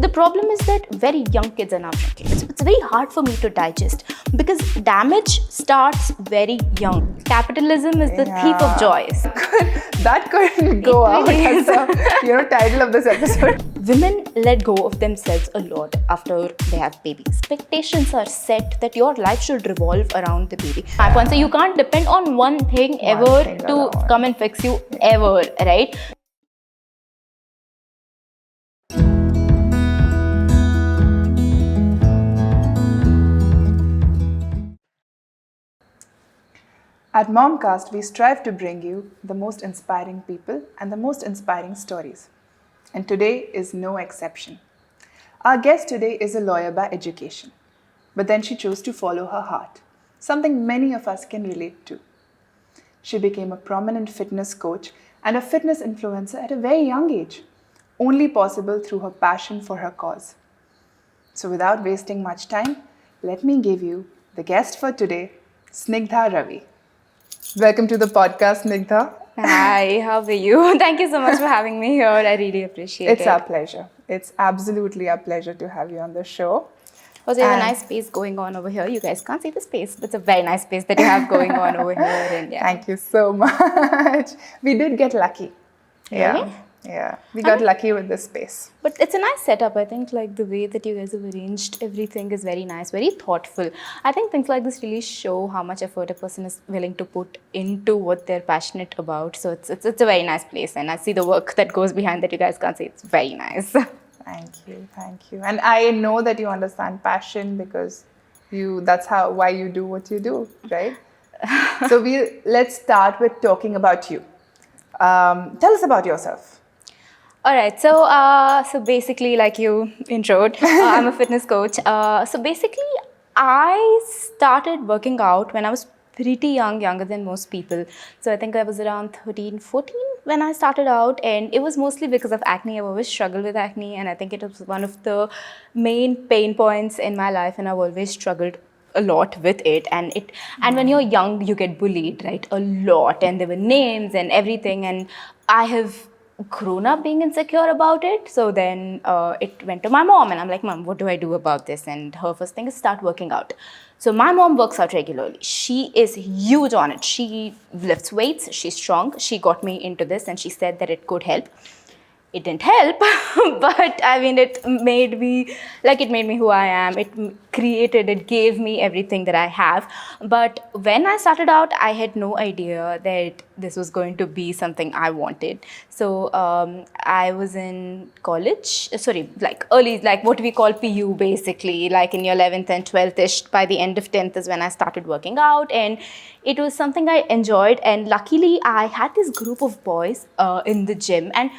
the problem is that very young kids are now drinking. It's very hard for me to digest because damage starts very young. Capitalism is the thief of joys. That could go out as the title of this episode. Women let go of themselves a lot after they have babies. Expectations are set that your life should revolve around the baby. My point is, you can't depend on one thing ever to come and fix you ever, right? At Momcast, we strive to bring you the most inspiring people and the most inspiring stories. And today is no exception. Our guest today is a lawyer by education, but then she chose to follow her heart, something many of us can relate to. She became a prominent fitness coach and a fitness influencer at a very young age, only possible through her passion for her cause. So without wasting much time, let me give you the guest for today, Snigdha Ravi. Welcome to the podcast, Snigdha. Hi, how are you? Thank you so much for having me here. I really appreciate it. It's our pleasure. It's absolutely our pleasure to have you on the show. Also, there's a nice space going on over here. You guys can't see the space, but it's a very nice space that you have going on over here. And Thank you so much. We did get lucky. Really? Yeah. We got lucky with this space. But it's a nice setup. I think like the way that you guys have arranged everything is very nice, very thoughtful. I think things like this really show how much effort a person is willing to put into what they're passionate about. So it's a very nice place, and I see the work that goes behind that you guys can't see. It's very nice. Thank you. And I know that you understand passion because that's why you do what you do, right? So let's start with talking about you. Tell us about yourself. All right, so basically, like you introed, I'm a fitness coach. So basically, I started working out when I was pretty young, younger than most people. So I think I was around 13, 14 when I started out, and it was mostly because of acne. I've always struggled with acne, and I think it was one of the main pain points in my life, and I've always struggled a lot with it. And when you're young, you get bullied, right? A lot, and there were names and everything, and I have grown up being insecure about it. So then it went to my mom, and I'm like, Mom, what do I do about this? And her first thing is start working out. So my mom works out regularly. She is huge on it. She lifts weights, she's strong. She got me into this, and she said that it could help. It didn't help, but I mean, it made me who I am. It gave me everything that I have. But when I started out, I had no idea that this was going to be something I wanted. So I was in college, early, like what we call PU basically, like in your 11th and 12th-ish. By the end of 10th is when I started working out, and it was something I enjoyed. And luckily, I had this group of boys in the gym, and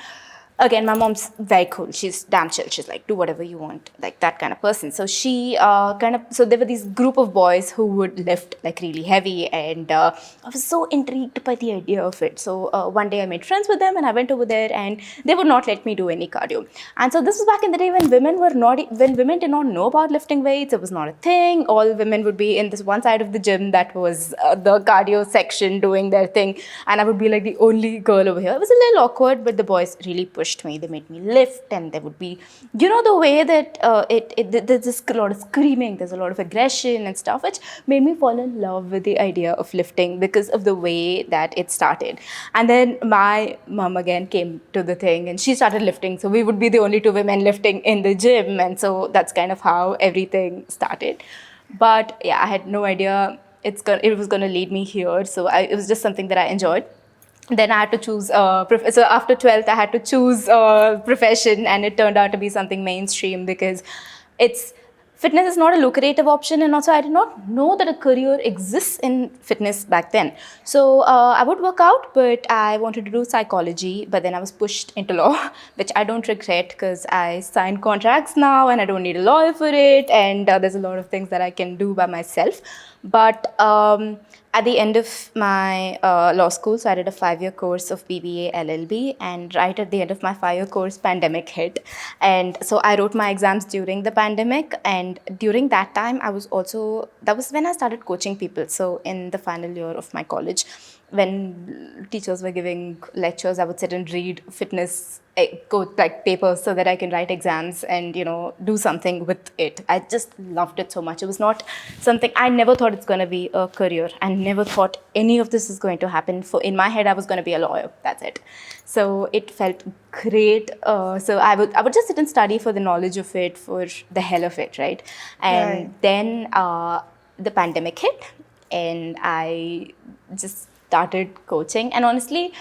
again, my mom's very cool. She's damn chill. She's like, do whatever you want, like that kind of person. So she so there were these group of boys who would lift like really heavy, and I was so intrigued by the idea of it. So one day I made friends with them, and I went over there, and they would not let me do any cardio. And so this was back in the day when women did not know about lifting weights. It was not a thing. All women would be in this one side of the gym that was the cardio section doing their thing, and I would be like the only girl over here. It was a little awkward, but the boys really pushed me. They made me lift, and there would be, the way that there's a lot of screaming, there's a lot of aggression and stuff, which made me fall in love with the idea of lifting because of the way that it started. And then my mom again came to the thing, and she started lifting. So we would be the only two women lifting in the gym, and so that's kind of how everything started. But yeah, I had no idea it was going to lead me here. So it was just something that I enjoyed. Then I had to choose, so after 12th, I had to choose a profession, and it turned out to be something mainstream because fitness is not a lucrative option, and also I did not know that a career exists in fitness back then. So I would work out, but I wanted to do psychology, but then I was pushed into law, which I don't regret because I signed contracts now, and I don't need a lawyer for it, and there's a lot of things that I can do by myself. But at the end of my law school, so I did a 5-year course of BBA LLB, and right at the end of my 5-year course, pandemic hit. And so I wrote my exams during the pandemic, and during that time, that was when I started coaching people. So in the final year of my college, when teachers were giving lectures, I would sit and read fitness papers so that I can write exams and do something with it. I just loved it so much. It was not something I never thought it's going to be a career. I never thought any of this is going to happen. In my head, I was going to be a lawyer. That's it. So it felt great. So I would just sit and study for the knowledge of it, for the hell of it, right? And then the pandemic hit, and I just started coaching. And honestly,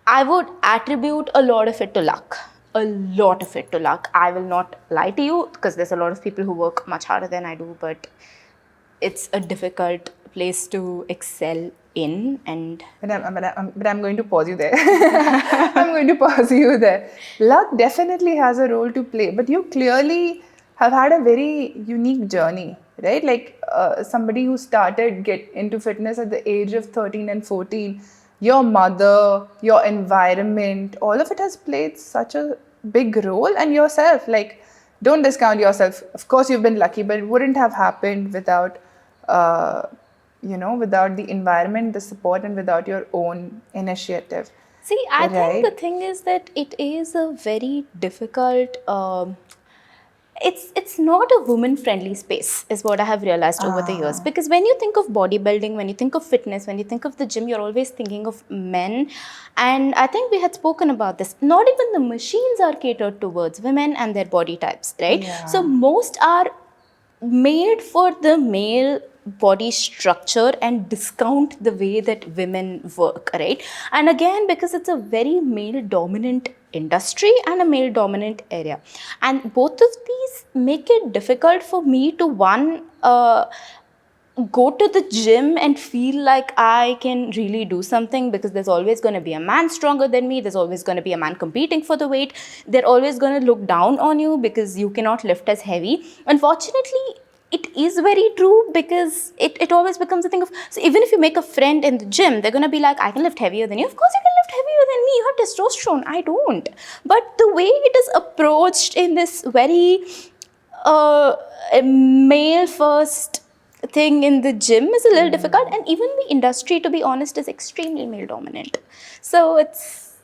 I would attribute a lot of it to luck. A lot of it to luck. I will not lie to you, because there's a lot of people who work much harder than I do, but it's a difficult place to excel in. And but I'm going to pause you there. I'm going to pause you there. Luck definitely has a role to play, but you clearly have had a very unique journey, right? Like somebody who started get into fitness at the age of 13 and 14, your mother, your environment, all of it has played such a big role. And yourself, like, don't discount yourself. Of course, you've been lucky, but it wouldn't have happened without, without the environment, the support, and without your own initiative. See, I think the thing is that it is a very difficult. It's not a woman-friendly space, is what I have realized over the years. Because when you think of bodybuilding, when you think of fitness, when you think of the gym, you're always thinking of men. And I think we had spoken about this. Not even the machines are catered towards women and their body types, right? Yeah. So most are made for the male body structure and discount the way that women work, right? And again, because it's a very male dominant industry and a male dominant area, and both of these make it difficult for me to go to the gym and feel like I can really do something, because there's always going to be a man stronger than me. There's always going to be a man competing for the weight. They're always going to look down on you because you cannot lift as heavy. Unfortunately, it is very true, because it always becomes a thing of, so even if you make a friend in the gym, they're going to be like, I can lift heavier than you. Of course you can lift heavier than me. You have testosterone. I don't. But the way it is approached in this very male first thing in the gym is a little difficult. And even the industry, to be honest, is extremely male dominant. So it's,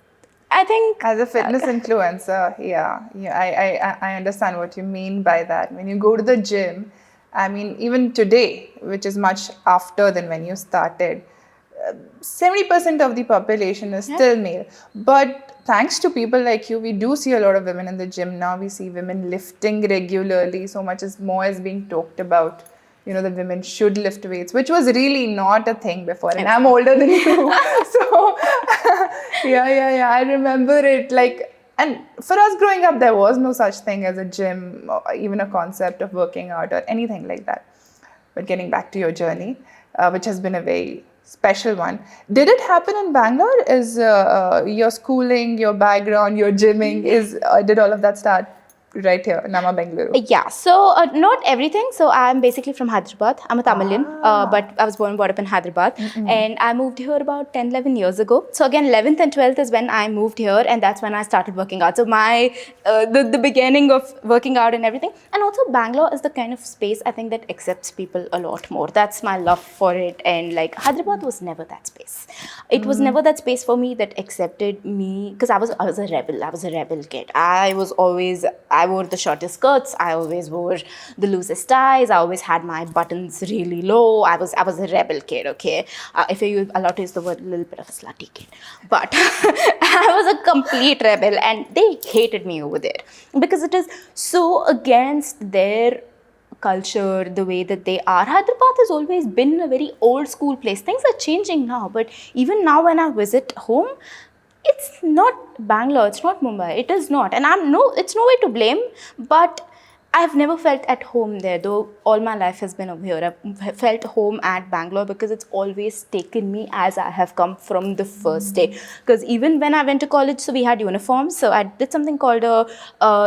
I think, as a fitness influencer, I understand what you mean by that. When you go to the gym, I mean, even today, which is much after than when you started, 70% of the population is still male. But thanks to people like you, we do see a lot of women in the gym now. We see women lifting regularly. So much more is being talked about. That women should lift weights, which was really not a thing before. And I'm older than you. So, I remember it. And for us growing up, there was no such thing as a gym or even a concept of working out or anything like that. But getting back to your journey, which has been a very special one. Did it happen in Bangalore? Is your schooling, your background, your gymming, did all of that start right here, Nammabengaluru? Yeah, so not everything. So I'm basically from Hyderabad. I'm a Tamilian, but I was born and brought up in Hyderabad. And I moved here about 10, 11 years ago. So again, 11th and 12th is when I moved here, and that's when I started working out. So my, the beginning of working out and everything. And also Bangalore is the kind of space I think that accepts people a lot more. That's my love for it. And like Hyderabad was never that space. It was never that space for me that accepted me, because I was a rebel. I was a rebel kid. I wore the shortest skirts. I always wore the loosest ties. I always had my buttons really low. I was a rebel kid, okay? If you're allowed to use the word, a little bit of a slutty kid. But I was a complete rebel, and they hated me over there because it is so against their culture, the way that they are. Hyderabad has always been a very old school place. Things are changing now, but even now when I visit home, it's not Bangalore, it's not Mumbai, it is not. And it's no way to blame, but I've never felt at home there, though all my life has been over here. I've felt home at Bangalore because it's always taken me as I have come from the first day. Because even when I went to college, so we had uniforms. So I did something called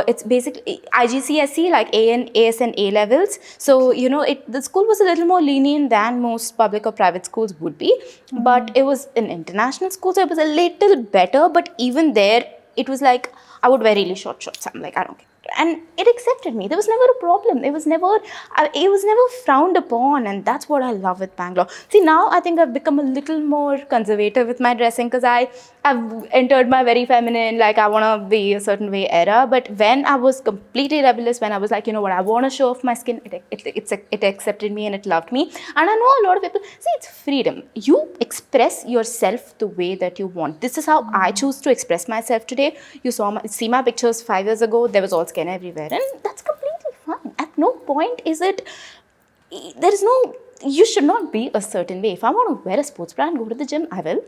it's basically IGCSE, like AS and A levels. So, the school was a little more lenient than most public or private schools would be. But it was an international school, so it was a little better. But even there, it was like, I would wear really short shorts. I'm like, I don't care. And it accepted me. There was never a problem. It was never frowned upon, and that's what I love with Bangalore. See, now I think I've become a little more conservative with my dressing because I've entered my very feminine, like I want to be a certain way era. But when I was completely rebellious, when I was like, you know what, I want to show off my skin, it accepted me and it loved me. And I know a lot of people, see, it's freedom. You express yourself the way that you want. This is how I choose to express myself today. You see my pictures 5 years ago, there was all skin everywhere, and that's completely fine. At no point is it, you should not be a certain way. If I want to wear a sports bra and go to the gym, I will.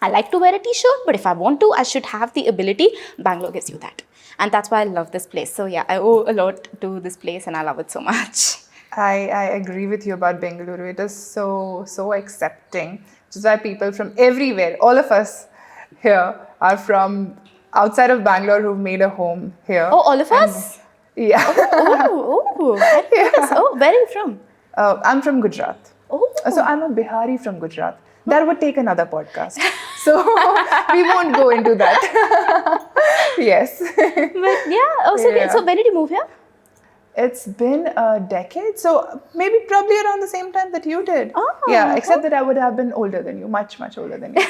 I like to wear a t-shirt, but if I want to, I should have the ability. Bangalore gives you that. And that's why I love this place. So yeah, I owe a lot to this place and I love it so much. I agree with you about Bengaluru. It is so accepting. Which is why people from everywhere, all of us here, are from outside of Bangalore who've made a home here. Oh, all of us? Yeah. Yes. Oh, where are you from? I'm from Gujarat. Oh. So I'm a Bihari from Gujarat. That would take another podcast. So we won't go into that. Yes. But yeah. So when did you move here? It's been a decade, so maybe probably around the same time that you did. Oh, yeah, except that I would have been older than you, much older than you.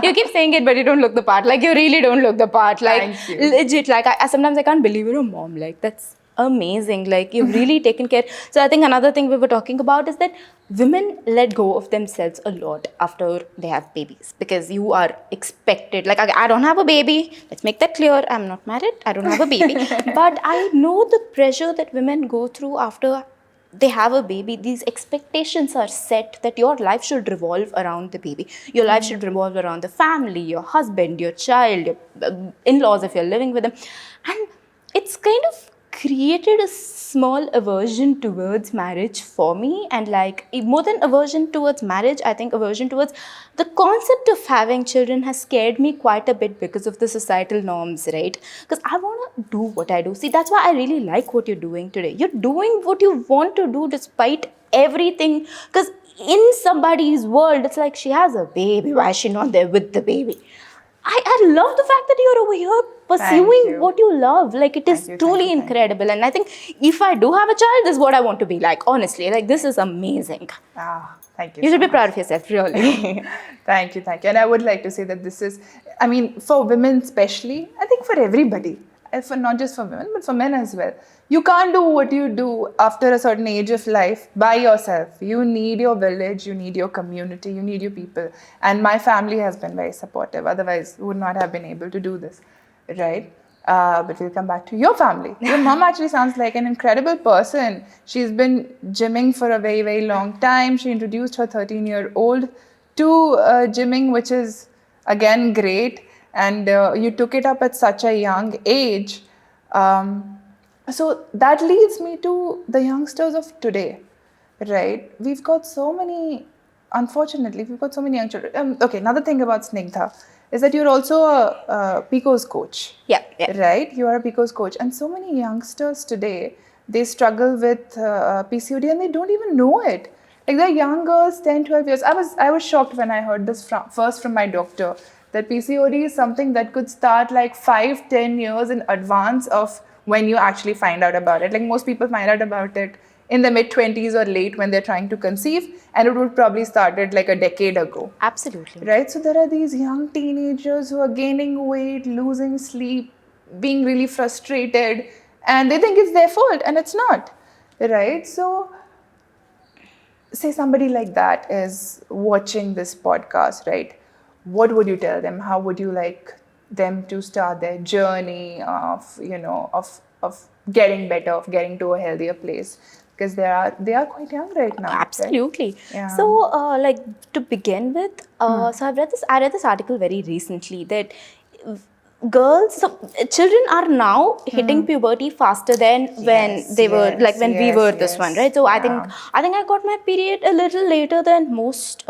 You keep saying it, but you don't look the part. Like, you really don't look the part. Like, thank you. Legit. Like, sometimes I can't believe you're a mom. Like, that's amazing. Like, you've really taken care. So I think another thing we were talking about is that women let go of themselves a lot after they have babies, because you are expected. Like, I don't have a baby. Let's make that clear. I'm not married. I don't have a baby. But I know the pressure that women go through after they have a baby. These expectations are set that your life should revolve around the baby. Your life should revolve around the family, your husband, your child, your in-laws if you're living with them. And it's kind of created a small aversion towards marriage for me. And like, more than aversion towards marriage, I think aversion towards the concept of having children has scared me quite a bit because of the societal norms, right? Because I want to do what I do. See, that's why I really like what you're doing today. You're doing what you want to do despite everything. Because in somebody's world, it's like, she has a baby, why is she not there with the baby? I love the fact that you're over here pursuing what you love. Like, it is truly incredible. And I think if I do have a child, this is what I want to be like, honestly. Like, this is amazing. Thank you. You should be proud of yourself, really. Thank you. And I would like to say that this is, I mean, for women especially, I think for everybody, for not just for women, but for men as well. You can't do what you do after a certain age of life by yourself. You need your village, you need your community, you need your people. And my family has been very supportive. Otherwise, we would not have been able to do this, right? But we'll come back to your family. Your mom actually sounds like an incredible person. She's been gymming for a very, very long time. She introduced her 13-year-old to gymming, which is, again, great. And you took it up at such a young age. So that leads me to the youngsters of today, right? We've got so many, unfortunately, we've got so many young children. Okay, another thing about Snigdha is that you're also a PCOS coach. Yeah. Right? You are a PCOS coach. And so many youngsters today, they struggle with PCOD and they don't even know it. Like, they're young girls, 10, 12 years. I was shocked when I heard this first from my doctor, that PCOD is something that could start like 5-10 years in advance of when you actually find out about it. Like, most people find out about it in the mid-20s or late when they're trying to conceive, and it would probably started like a decade ago. Absolutely. Right? So there are these young teenagers who are gaining weight, losing sleep, being really frustrated, and they think it's their fault, and it's not. Right? So say somebody like that is watching this podcast, right? What would you tell them? How would you like them to start their journey of, you know, of getting better, of getting to a healthier place? Because they are quite young right now. Absolutely. Right? Yeah. So, like, to begin with, so I read this article very recently that children are now hitting puberty faster than when we were this one, right? So I think I got my period a little later than most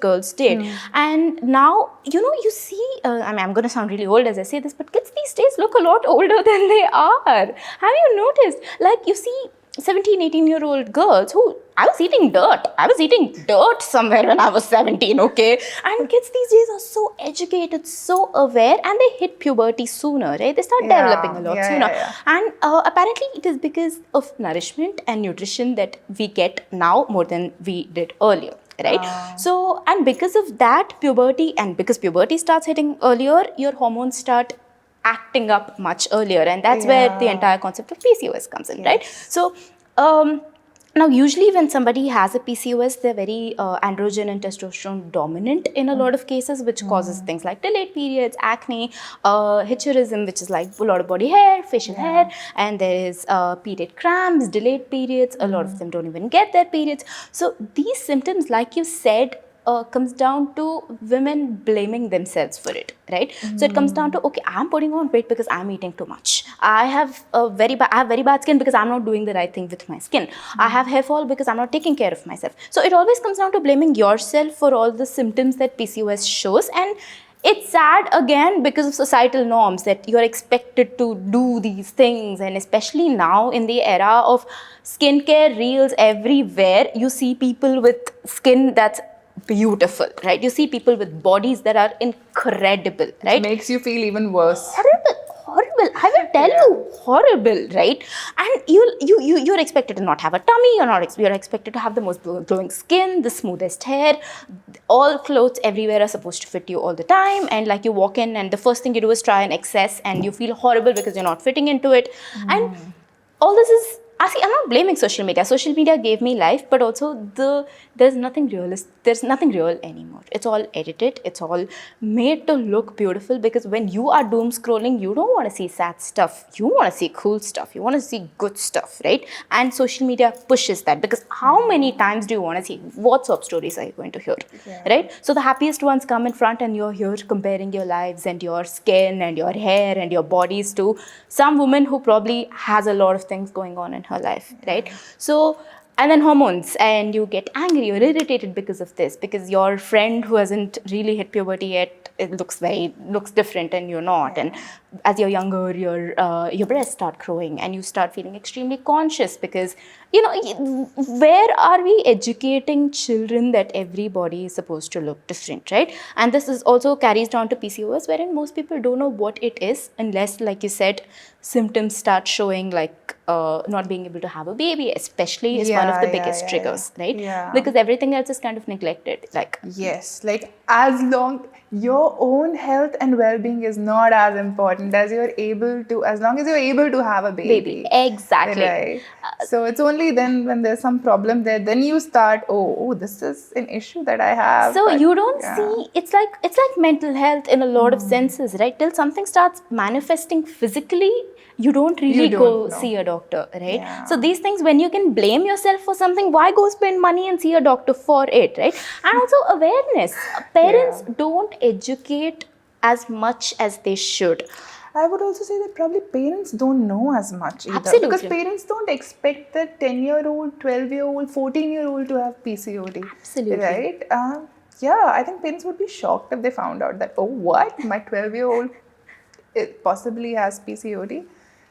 girls did. And now, you see, I'm going to sound really old as I say this, but kids these days look a lot older than they are. Have you noticed? Like, you see 17, 18-year-old girls who, I was eating dirt somewhere when I was 17, okay? And kids these days are so educated, so aware, and they hit puberty sooner, right? They start developing a lot sooner. And apparently it is because of nourishment and nutrition that we get now more than we did earlier. Right? So, and because of that puberty, and because puberty starts hitting earlier, your hormones start acting up much earlier, and that's where the entire concept of PCOS comes in, right? So, now usually when somebody has a PCOS, they're very androgen and testosterone dominant in a lot of cases, which causes things like delayed periods, acne, hitcherism, which is like a lot of body hair, facial hair, and there is period cramps, delayed periods. A lot of them don't even get their periods. So these symptoms, like you said, comes down to women blaming themselves for it, right? So it comes down to, okay, I'm putting on weight because I'm eating too much. I have very bad skin because I'm not doing the right thing with my skin. I have hair fall because I'm not taking care of myself. So it always comes down to blaming yourself for all the symptoms that PCOS shows. And it's sad again because of societal norms that you're expected to do these things. And especially now in the era of skincare reels everywhere, you see people with skin that's beautiful, right? You see people with bodies that are incredible, right? It makes you feel even worse. Horrible. I will tell you, horrible, right? And you're expected to not have a tummy. You're expected to have the most glowing skin, the smoothest hair. All clothes everywhere are supposed to fit you all the time. And like you walk in, and the first thing you do is try an excess, and you feel horrible because you're not fitting into it. And all this is. I'm not blaming social media. Social media gave me life, but also there's nothing real anymore. It's all edited. It's all made to look beautiful, because when you are doom scrolling, you don't want to see sad stuff. You want to see cool stuff. You want to see good stuff, right? And social media pushes that, because how many times do you want to see WhatsApp stories are you going to hear, right? So the happiest ones come in front, and you're here comparing your lives and your skin and your hair and your bodies to some woman who probably has a lot of things going on in her life, right? So, and then hormones, and you get angry or irritated because of this, because your friend who hasn't really hit puberty yet, it looks different and you're not. And as you're younger, your breasts start growing, and you start feeling extremely conscious, because where are we educating children that everybody is supposed to look different, right? And this is also carries down to PCOS, wherein most people don't know what it is unless, like you said, symptoms start showing, like not being able to have a baby, especially is one of the biggest triggers, right? Because everything else is kind of neglected. Like, yes, like as long your own health and well-being is not as important as as long as you're able to have a baby. Exactly. Right. So it's only then when there's some problem there, then you start, oh, this is an issue that I have. So you don't see, it's like mental health in a lot of senses, right? Till something starts manifesting physically, you don't really go see a doctor, right? Yeah. So these things, when you can blame yourself for something, why go spend money and see a doctor for it, right? And also awareness. Parents don't educate as much as they should. I would also say that probably parents don't know as much either. Absolutely. Because parents don't expect the 10-year-old, 12-year-old, 14-year-old to have PCOD. Absolutely. Right? I think parents would be shocked if they found out that, oh, what? My 12-year-old possibly has PCOD.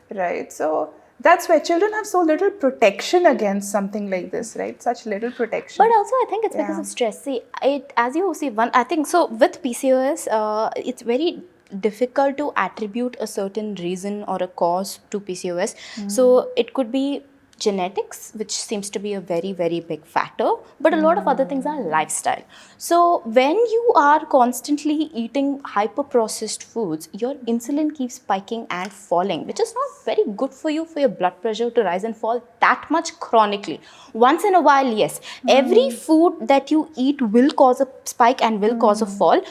Right? So that's why children have so little protection against something like this, right? Such little protection. But also, I think it's because of stress. See, I think so with PCOS, it's very difficult to attribute a certain reason or a cause to PCOS. So it could be genetics, which seems to be a very, very big factor, but a lot of other things are lifestyle. So when you are constantly eating hyper-processed foods, your insulin keeps spiking and falling, which is not very good for you, for your blood pressure to rise and fall that much chronically. Once in a while, yes. Every food that you eat will cause a spike and will cause a fall,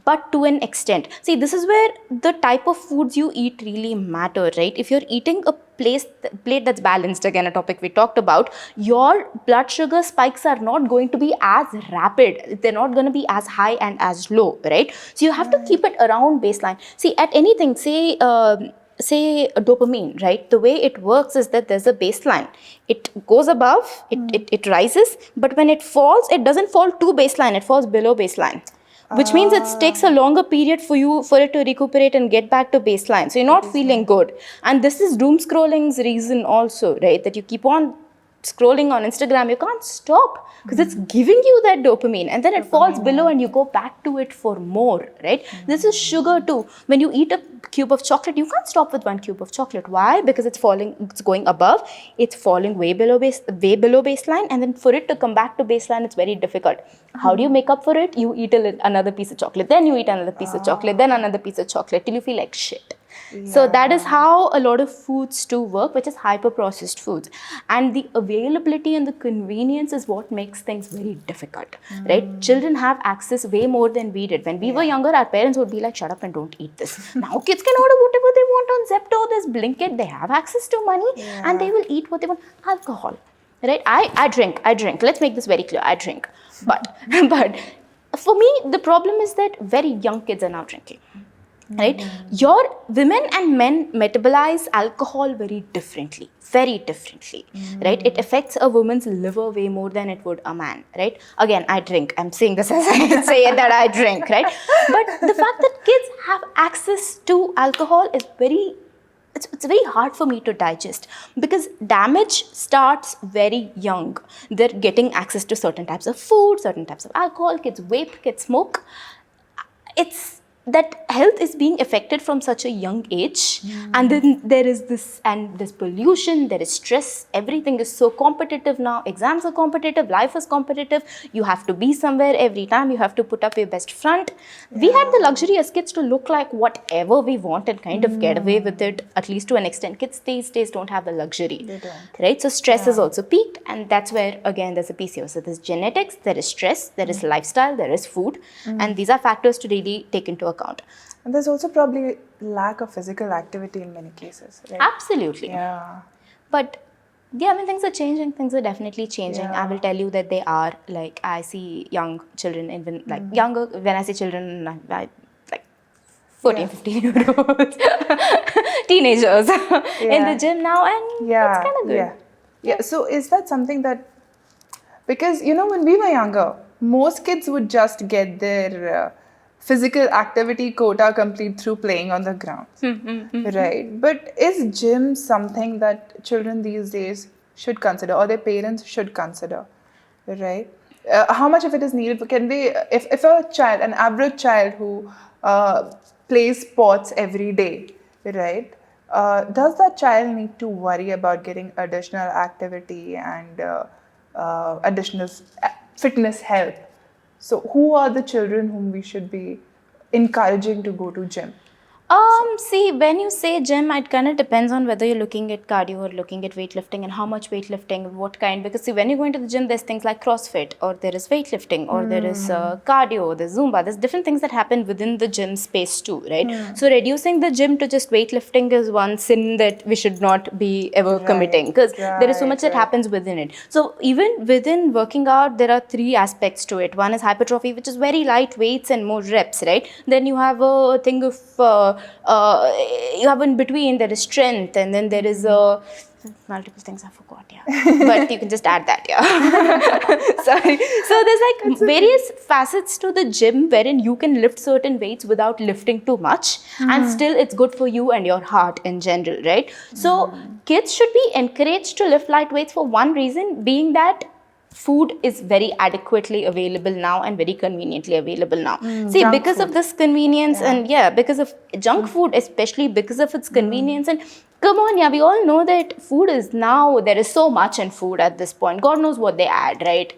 but to an extent. See, this is where the type of foods you eat really matter, right? If you're eating a plate that's balanced, again, a topic we talked about, your blood sugar spikes are not going to be as rapid. They're not going to be as high and as low, right? So you have to keep it around baseline. See, at anything, say dopamine, right? The way it works is that there's a baseline. It goes above, it rises, but when it falls, it doesn't fall to baseline, it falls below baseline. Which means it takes a longer period for it to recuperate and get back to baseline. So you're not feeling good. And this is doom scrolling's reason also, right? That you keep on scrolling on Instagram, you can't stop because it's giving you that dopamine, and then it falls below and you go back to it for more, right? This is sugar too. When you eat a cube of chocolate, you can't stop with one cube of chocolate. Why? Because it's going above, it's falling way below baseline, and then for it to come back to baseline, it's very difficult. How do you make up for it? You eat another piece of chocolate, then you eat another piece of chocolate, then another piece of chocolate till you feel like shit. So that is how a lot of foods do work, which is hyper-processed foods. And the availability and the convenience is what makes things very difficult, right? Children have access way more than we did. When we were younger, our parents would be like, shut up and don't eat this. Now kids can order whatever they want on Zepto, there's Blinkit, they have access to money and they will eat what they want. Alcohol, right? I drink. Let's make this very clear. I drink. But for me, the problem is that very young kids are now drinking. Right? Your women and men metabolize alcohol very differently, right? It affects a woman's liver way more than it would a man, right? Again, I drink. I'm saying this as I say that I drink, right? But the fact that kids have access to alcohol is it's very hard for me to digest because damage starts very young. They're getting access to certain types of food, certain types of alcohol. Kids vape, kids smoke. It's that health is being affected from such a young age, and then there's pollution, there is stress, everything is so competitive now, exams are competitive, life is competitive, you have to be somewhere every time, you have to put up your best front. We had the luxury as kids to look like whatever we want and kind of get away with it, at least to an extent. Kids these days don't have the luxury, they don't. Right? So stress is also peaked, and that's where again there's a PCOS. So there's genetics, there is stress, there is lifestyle, there is food, and these are factors to really take into account. And there's also probably lack of physical activity in many cases, right? Absolutely. Yeah. But yeah, I mean, things are changing. Things are definitely changing. Yeah. I will tell you that they are. Like, I see young children, even like younger, when I say children, I like 14, 15-year-olds, teenagers in the gym now, and it's kind of good. Yeah. So is that something that, because, when we were younger, most kids would just get their physical activity quota complete through playing on the ground, right? But is gym something that children these days should consider, or their parents should consider, right? How much of it is needed? Can they, if a child, an average child who plays sports every day, right? Does that child need to worry about getting additional activity and additional fitness help? So who are the children whom we should be encouraging to go to gym? See, when you say gym, it kind of depends on whether you're looking at cardio or looking at weightlifting and how much weightlifting, what kind. Because see, when you go into the gym, there's things like CrossFit, or there is weightlifting, or there is cardio, there's Zumba. There's different things that happen within the gym space too, right? So reducing the gym to just weightlifting is one sin that we should not be ever committing, because there is so much that happens within it. So even within working out, there are three aspects to it. One is hypertrophy, which is very light weights and more reps, right? Then you have a thing of you have in between, there is strength, and then there is multiple things I forgot, but you can just add that, sorry. So there's like various facets to the gym wherein you can lift certain weights without lifting too much, and still it's good for you and your heart in general, right? So kids should be encouraged to lift light weights for one reason, being that food is very adequately available now and very conveniently available now. See, because of this convenience and because of junk food, especially because of its convenience, and come on, we all know that food is now, there is so much in food at this point. God knows what they add, right?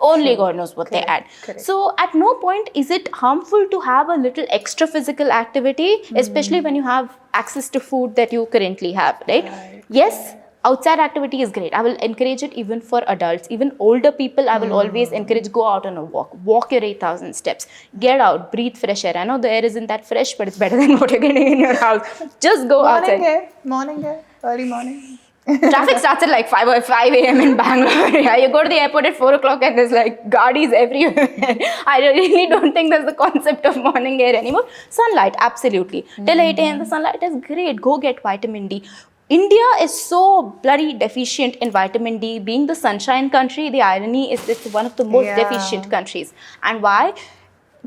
Only God knows what they add. So at no point is it harmful to have a little extra physical activity, especially when you have access to food that you currently have, right? Yes. Outside activity is great. I will encourage it even for adults, even older people. I will always encourage, go out on a walk your 8,000 steps, get out, breathe fresh air. I know the air isn't that fresh, but it's better than what you're getting in your house. Just go outside. Morning air, early morning. Traffic starts at like 5 a.m. in Bangalore. You go to the airport at 4 o'clock and there's like gadis everywhere. I really don't think there's the concept of morning air anymore. Sunlight, absolutely. Till 8 a.m. the sunlight is great. Go get vitamin D. India is so bloody deficient in vitamin D. Being the sunshine country, the irony is it's one of the most deficient countries. And why?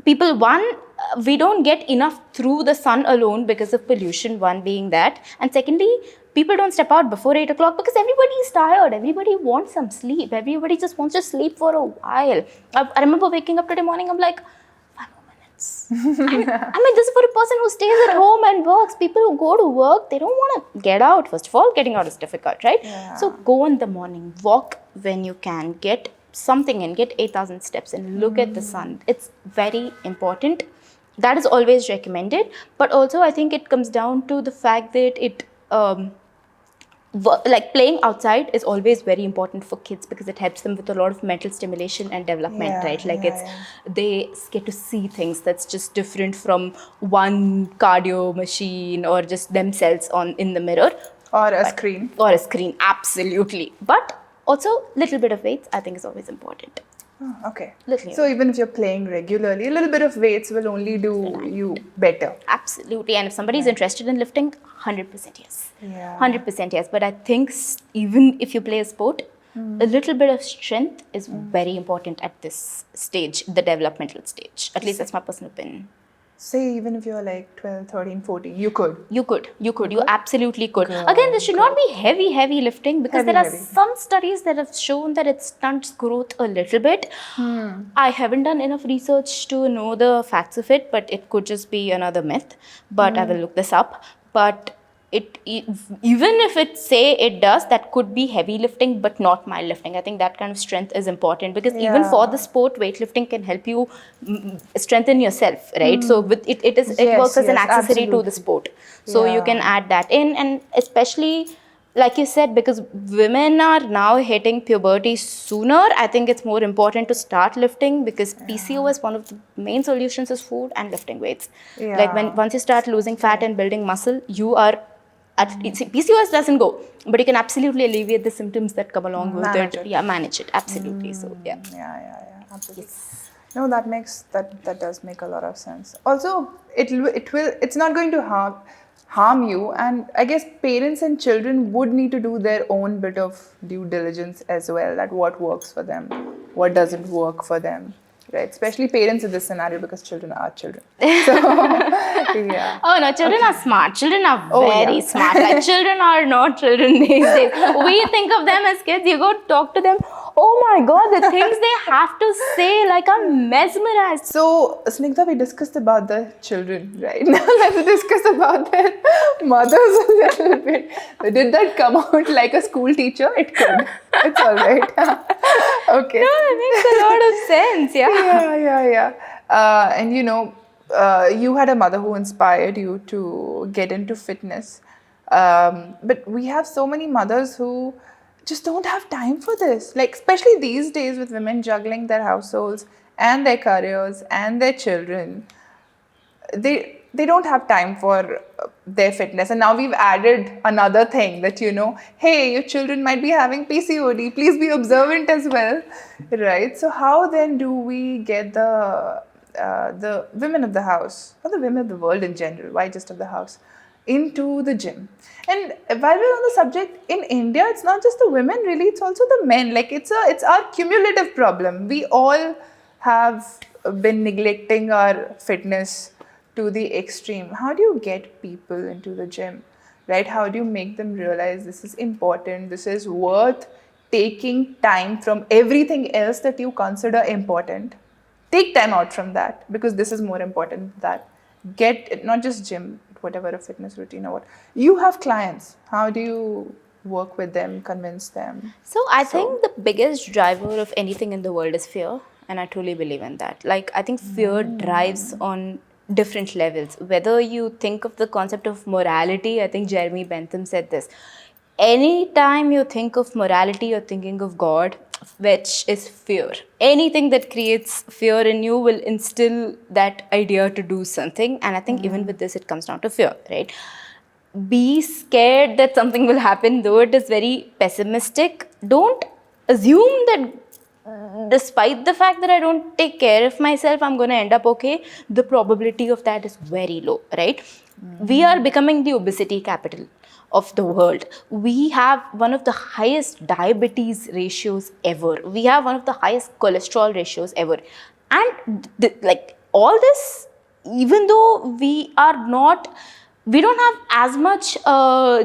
People, one, we don't get enough through the sun alone because of pollution, one being that. And secondly, people don't step out before 8 o'clock because everybody is tired. Everybody wants some sleep. Everybody just wants to sleep for a while. I remember waking up today morning, I'm like, 5 more minutes. I mean, this is for a person who stays at home and works. People who go to work, they don't want to get out. First of all, getting out is difficult, right? Yeah. So go in the morning, walk when you can, get something in, get 8,000 steps and look at the sun. It's very important. That is always recommended. But also, I think it comes down to the fact that it, like playing outside is always very important for kids because it helps them with a lot of mental stimulation and development, Yeah, right? Like yeah, they get to see things that's just different from one cardio machine or just themselves in the mirror. Or a screen. Or a screen, absolutely. But also, little bit of weights I think is always important. Oh, okay. Little. So even if you're playing regularly, a little bit of weights will only do you better. Absolutely. And if somebody is interested in lifting, 100% yes. Yeah. 100% yes. But I think even if you play a sport, a little bit of strength is very important at this stage, the developmental stage. At least that's my personal opinion. Say even if you're like 12, 13, 14, you could. You absolutely could. Again, this should not be heavy lifting because there are some studies that have shown that it stunts growth a little bit. I haven't done enough research to know the facts of it, but it could just be another myth. But I will look this up. But even if it does, that could be heavy lifting but not mild lifting. I think that kind of strength is important because even for the sport, weightlifting can help you strengthen yourself, right? So with it works as an accessory to the sport. So you can add that in, and especially like you said, because women are now hitting puberty sooner, I think it's more important to start lifting because PCOS, one of the main solutions is food and lifting weights. Like once you start losing fat and building muscle, you are PCOS doesn't go, but you can absolutely alleviate the symptoms that come along with it. Yeah, manage it. Absolutely. So yeah. Absolutely. Yes. No, that does make a lot of sense. Also, it's not going to harm you, and I guess parents and children would need to do their own bit of due diligence as well, at what works for them, what doesn't work for them. Right, especially parents in this scenario because children are children. So, yeah. Oh no, children are smart. Children are very smart. Like children are not children these days. We think of them as kids. You go talk to them. Oh my God, the things they have to say, like I'm mesmerized. So, Snigdha, we discussed about the children, right? Now let's discuss about their mothers a little bit. Did that come out like a school teacher? It could. It's all right. Okay. No, it makes a lot of sense, Yeah. And you had a mother who inspired you to get into fitness. But we have so many mothers who just don't have time for this. Like, especially these days with women juggling their households and their careers and their children. They don't have time for their fitness. And now we've added another thing that, hey, your children might be having PCOD. Please be observant as well. Right? So how then do we get the women of the house, or the women of the world in general, why just of the house, into the gym? And while we're on the subject, in India, it's not just the women really, it's also the men. Like it's our cumulative problem. We all have been neglecting our fitness to the extreme. How do you get people into the gym, right? How do you make them realize this is important, this is worth taking time from everything else that you consider important? Take time out from that because this is more important than that. Get not just gym, whatever, a fitness routine or what. You have clients. How do you work with them, convince them? So I think the biggest driver of anything in the world is fear. And I truly believe in that. Like, I think fear drives on different levels. Whether you think of the concept of morality, I think Jeremy Bentham said this. Anytime you think of morality, you're thinking of God, which is fear. Anything that creates fear in you will instill that idea to do something. And I think even with this, it comes down to fear, right? Be scared that something will happen, though it is very pessimistic. Don't assume that despite the fact that I don't take care of myself, I'm going to end up okay. The probability of that is very low, right? We are becoming the obesity capital of the world. We have one of the highest diabetes ratios ever. We have one of the highest cholesterol ratios ever. And like all this, even though we are not we don't have as much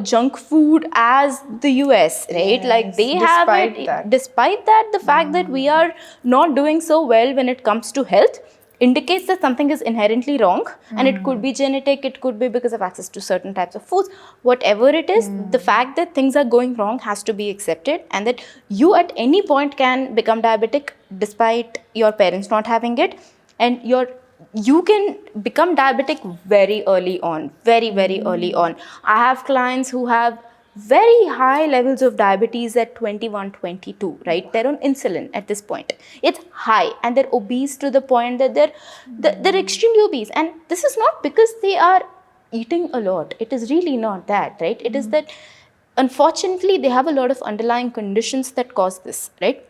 junk food as the US, right? Like Yes, they have despite it. that. Despite that, the fact that we are not doing so well when it comes to health indicates that something is inherently wrong, and it could be genetic, it could be because of access to certain types of foods. Whatever it is, the fact that things are going wrong has to be accepted, and that you at any point can become diabetic despite your parents not having it, and you can become diabetic very early on, very early on. I have clients who have very high levels of diabetes at 21, 22, right? They're on insulin at this point. It's high, and they're obese to the point that they're extremely obese. And this is not because they are eating a lot. It is really not that, right? It is that unfortunately they have a lot of underlying conditions that cause this, right?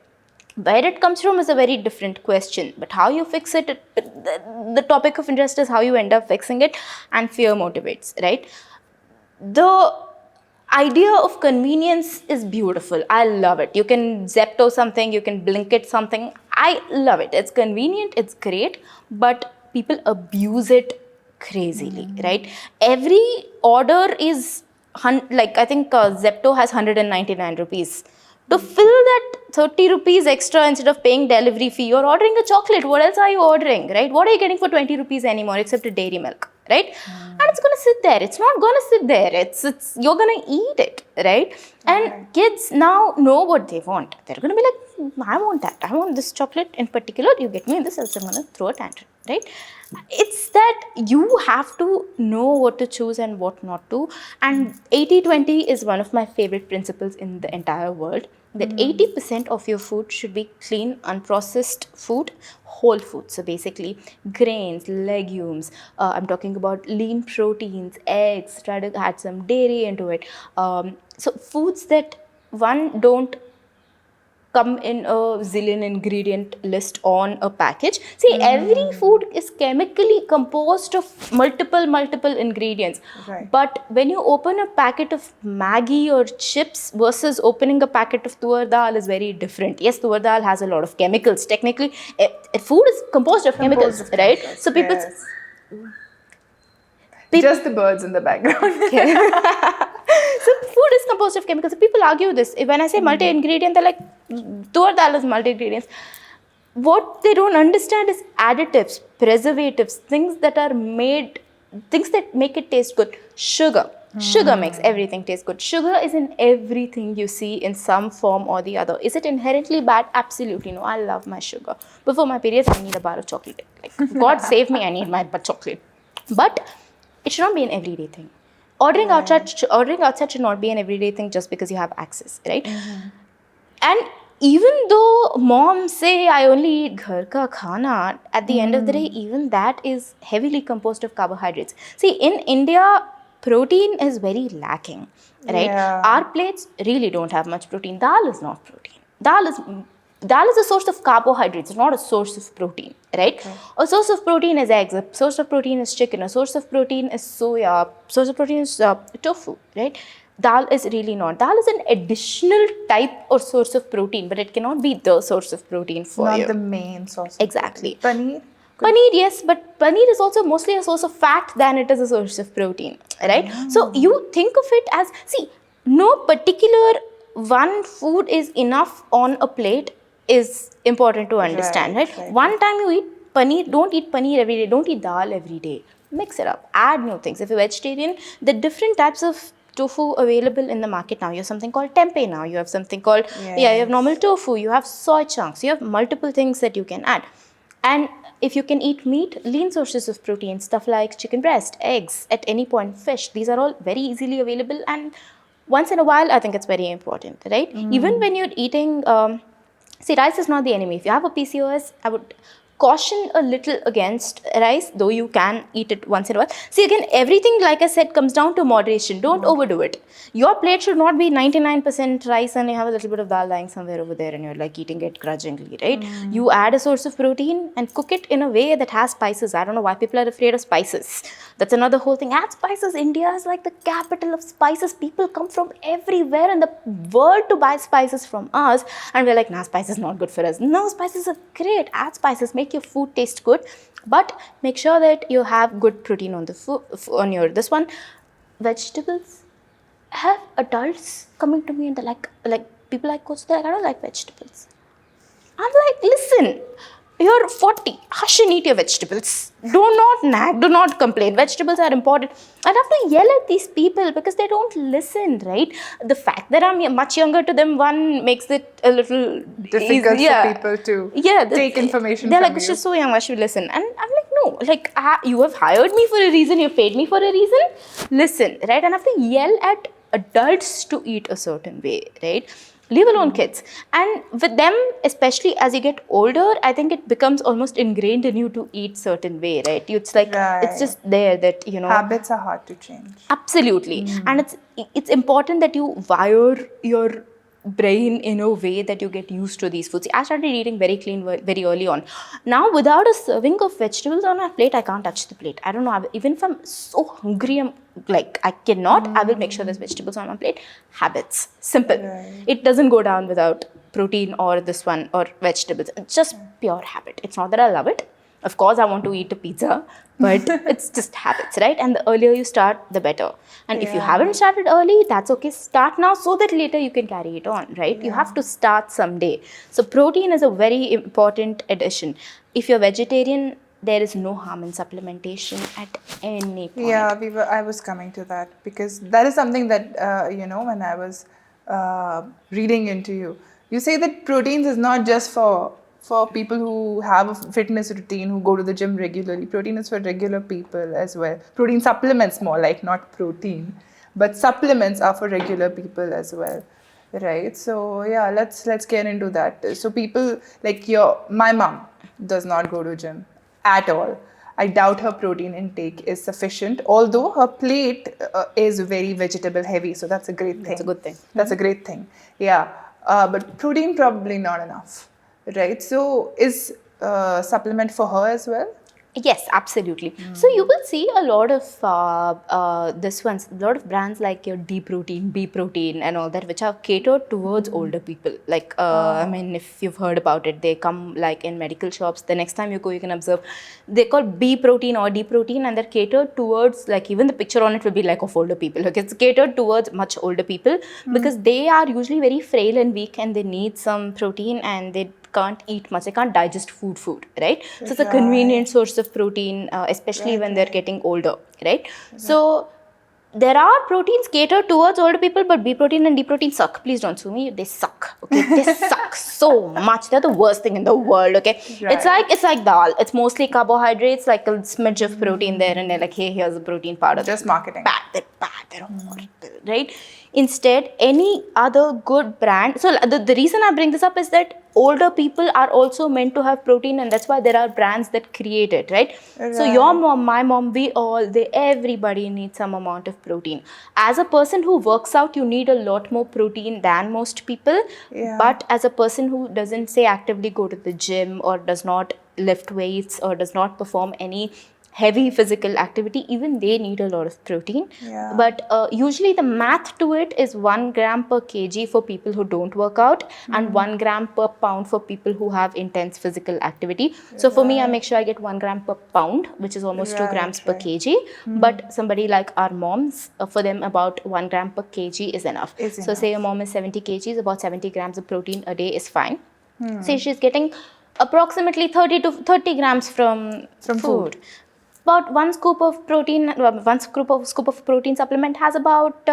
Where it comes from is a very different question, but how you fix it, the topic of interest is how you end up fixing it, and fear motivates, right? The idea of convenience is beautiful. I love it. You can Zepto something, you can Blinkit something. I love it. It's convenient, it's great, but people abuse it crazily, right? Every order is, like I think Zepto has 199 rupees. To fill that 30 rupees extra instead of paying delivery fee, you're ordering a chocolate. What else are you ordering, right? What are you getting for 20 rupees anymore except a dairy milk, right? And it's going to sit there. It's not going to sit there. It's you're going to eat it, right? And kids now know what they want. They're going to be like, I want that. I want this chocolate in particular. You get me this, else I'm going to throw a tantrum, right? It's that you have to know what to choose and what not to. And 80-20 is one of my favorite principles in the entire world. That 80% of your food should be clean, unprocessed food, whole food. So basically grains, legumes, I'm talking about lean proteins, eggs, try to add some dairy into it. So foods that don't come in a zillion ingredient list on a package. See, every food is chemically composed of multiple ingredients. Right. But when you open a packet of Maggi or chips versus opening a packet of tur dal is very different. Yes, tur dal has a lot of chemicals. Technically, food is composed of chemicals, right? So people... Yes. Just the birds in the background. So food is composed of chemicals. So people argue this. When I say multi-ingredient, they're like, tur dal is multi-ingredients. What they don't understand is additives, preservatives, things that are made, things that make it taste good. Sugar. Sugar makes everything taste good. Sugar is in everything you see in some form or the other. Is it inherently bad? Absolutely no. I love my sugar. Before my periods, I need a bar of chocolate. Like, God save me, I need my chocolate. But it should not be an everyday thing. Ordering outside should not be an everyday thing just because you have access, right? And even though moms say I only eat ghar ka khana, at the end of the day, even that is heavily composed of carbohydrates. See, in India, protein is very lacking, right? Yeah. Our plates really don't have much protein. Dal is not protein. Dal is a source of carbohydrates, not a source of protein, right? Okay. A source of protein is eggs, a source of protein is chicken, a source of protein is soya, a source of protein is tofu, right? Dal is really not. Dal is an additional type or source of protein, but it cannot be the source of protein for you. Not the main source. Exactly. Paneer? Paneer, yes, but paneer is also mostly a source of fat than it is a source of protein, right? So you think of it as, see, no particular one food is enough on a plate is important to understand, right? One time you eat paneer, don't eat paneer every day, don't eat dal every day. Mix it up, add new things. If you're vegetarian, the different types of tofu available in the market now. You have something called tempeh now, you have something called, you have normal tofu, you have soy chunks, you have multiple things that you can add. And if you can eat meat, lean sources of protein, stuff like chicken breast, eggs, at any point fish, these are all very easily available, and once in a while, I think it's very important, right? Even when you're eating, see, rice is not the enemy. If you have a PCOS, I would caution a little against rice, though you can eat it once in a while. See, again, everything, like I said, comes down to moderation. Don't overdo it. Your plate should not be 99% rice and you have a little bit of dal lying somewhere over there and you're like eating it grudgingly, right? You add a source of protein and cook it in a way that has spices. I don't know why people are afraid of spices. That's another whole thing. Add spices. India is like the capital of spices. People come from everywhere in the world to buy spices from us. And we're like, nah, spices not good for us. No, spices are great. Add spices. Make your food taste good. But make sure that you have good protein on the food, on your this one. vegetables. I have adults coming to me and they're like people like coach, they're like, I don't like vegetables. I'm like, listen, you're 40. Hush and eat your vegetables. Do not nag. Do not complain. Vegetables are important. I have to yell at these people because they don't listen, right? The fact that I'm much younger to them, one makes it a little Difficult easy. for people to take information They're from like, you. she's so young, I should listen. And I'm like, no, like, you have hired me for a reason. You've paid me for a reason. Listen, right? And I have to yell at adults to eat a certain way, right? Leave alone kids. And with them, especially as you get older, I think it becomes almost ingrained in you to eat certain way, right? It's like, it's just there that, Habits are hard to change. Absolutely. And it's important that you wire your brain in a way that you get used to these foods. I started eating very clean very early on. Now, without a serving of vegetables on my plate, I can't touch the plate. I don't know. Even if I'm so hungry, I'm like, I cannot. I will make sure there's vegetables on my plate. Habits. Simple. Right. It doesn't go down without protein or this one or vegetables. It's just pure habit. It's not that I love it. Of course, I want to eat a pizza, but it's just habits, right? And the earlier you start, the better. And if you haven't started early, that's okay. Start now so that later you can carry it on, right? You have to start someday. So protein is a very important addition. If you're vegetarian, there is no harm in supplementation at any point. Yeah, I was coming to that because that is something that when I was reading into you, you say that proteins is not just for people who have a fitness routine, who go to the gym regularly. Protein is for regular people as well. Protein supplements more like, not protein, but supplements are for regular people as well, right? So yeah, let's get into that. So people like my mom does not go to gym at all. I doubt her protein intake is sufficient, although her plate is very vegetable heavy. So that's a great thing. That's a good thing. That's a great thing. Yeah. But protein probably not enough. Right. So is supplement for her as well? Yes, absolutely. So you will see a lot of a lot of brands like your D protein, B protein, and all that, which are catered towards older people. Like, I mean, if you've heard about it, they come like in medical shops. The next time you go, you can observe they call B protein or D protein, and they're catered towards, like, even the picture on it will be like of older people. Like, it's catered towards much older people because they are usually very frail and weak, and they need some protein, and they can't eat much. They can't digest food, right? So it's a convenient source of protein, especially when they're getting older, right? So there are proteins catered towards older people, but B protein and D protein suck. Please don't sue me. They suck. Okay, they suck so much. They're the worst thing in the world. Okay, it's like dal. It's mostly carbohydrates, like a smidge of protein there, and they're like, hey, here's a protein powder. Just marketing. They're bad. They're horrible, right? Instead, any other good brand. So the reason I bring this up is that older people are also meant to have protein, and that's why there are brands that create it, right? So your mom, my mom, everybody needs some amount of protein. As a person who works out, you need a lot more protein than most people. But as a person who doesn't say actively go to the gym or does not lift weights or does not perform any heavy physical activity, even they need a lot of protein. But usually the math to it is 1 gram per kg for people who don't work out and 1 gram per pound for people who have intense physical activity. So for me, I make sure I get 1 gram per pound, which is almost 2 grams per kg. But somebody like our moms, for them about 1 gram per kg is enough. So say your mom is 70 kgs, about 70 grams of protein a day is fine. Say she's getting approximately 30 grams from food. About one scoop of protein supplement has about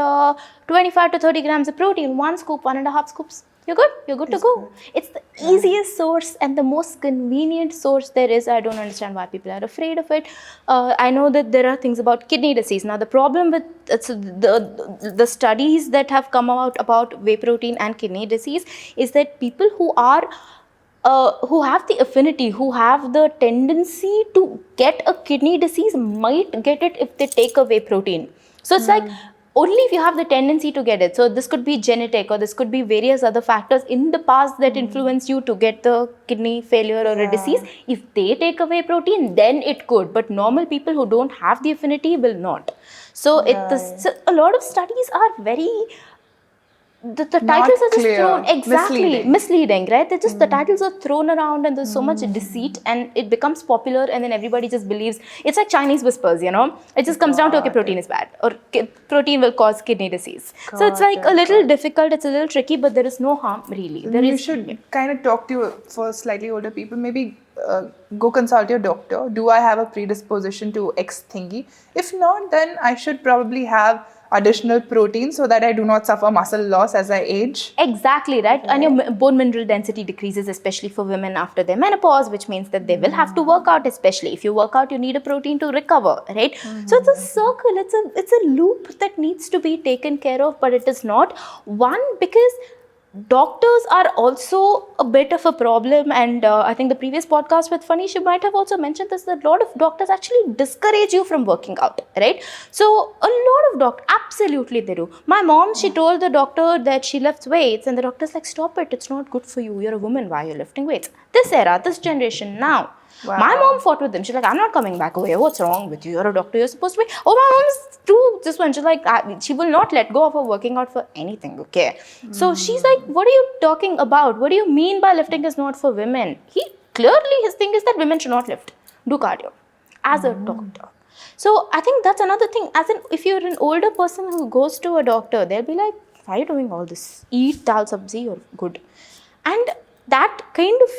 25 to 30 grams of protein. 1 scoop, 1.5 scoops. You're good to go. It's the easiest source and the most convenient source there is. I don't understand why people are afraid of it. I know that there are things about kidney disease. Now, the problem with the studies that have come out about whey protein and kidney disease is that people who have the affinity, who have the tendency to get a kidney disease might get it if they take a whey protein. So it's like only if you have the tendency to get it. So this could be genetic, or this could be various other factors in the past that influence you to get the kidney failure or a disease. If they take a whey protein, then it could. But normal people who don't have the affinity will not. So, so a lot of studies are very the Not titles are just clear. thrown exactly misleading, right? They're just the titles are thrown around and there's so much deceit and it becomes popular and then everybody just believes it's like Chinese whispers, you know. It just comes down to okay, Got protein it. is bad or protein will cause kidney disease. So it's Got like it, a little got it. difficult, it's a little tricky, but there is no harm really. There You is should kind of talk to for slightly older people. Maybe go consult your doctor. Do I have a predisposition to X thingy? If not, then I should probably have additional protein so that I do not suffer muscle loss as I age. exactly right, and your bone mineral density decreases, especially for women after their menopause, which means that they will have to work out. Especially if you work out, you need a protein to recover, right? So it's a circle, it's a loop that needs to be taken care of, but it is not one because doctors are also a bit of a problem, and I think the previous podcast with Funny, she might have also mentioned this, that a lot of doctors actually discourage you from working out, right? So a lot of doctors, absolutely they do. My mom, she told the doctor that she lifts weights and the doctor's like, stop it, it's not good for you, you're a woman, why are you lifting weights? This era, this generation now. Wow. My mom fought with them. She's like, I'm not coming back over here. What's wrong with you? You're a doctor. You're supposed to be. Oh, my mom's too. This one. She's like, she will not let go of her working out for anything. Okay. So she's like, what are you talking about? What do you mean by lifting is not for women? Clearly, his thing is that women should not lift. Do cardio. As a doctor. So I think that's another thing. As in, if you're an older person who goes to a doctor, they'll be like, why are you doing all this? Eat dal sabzi, you're good. And that kind of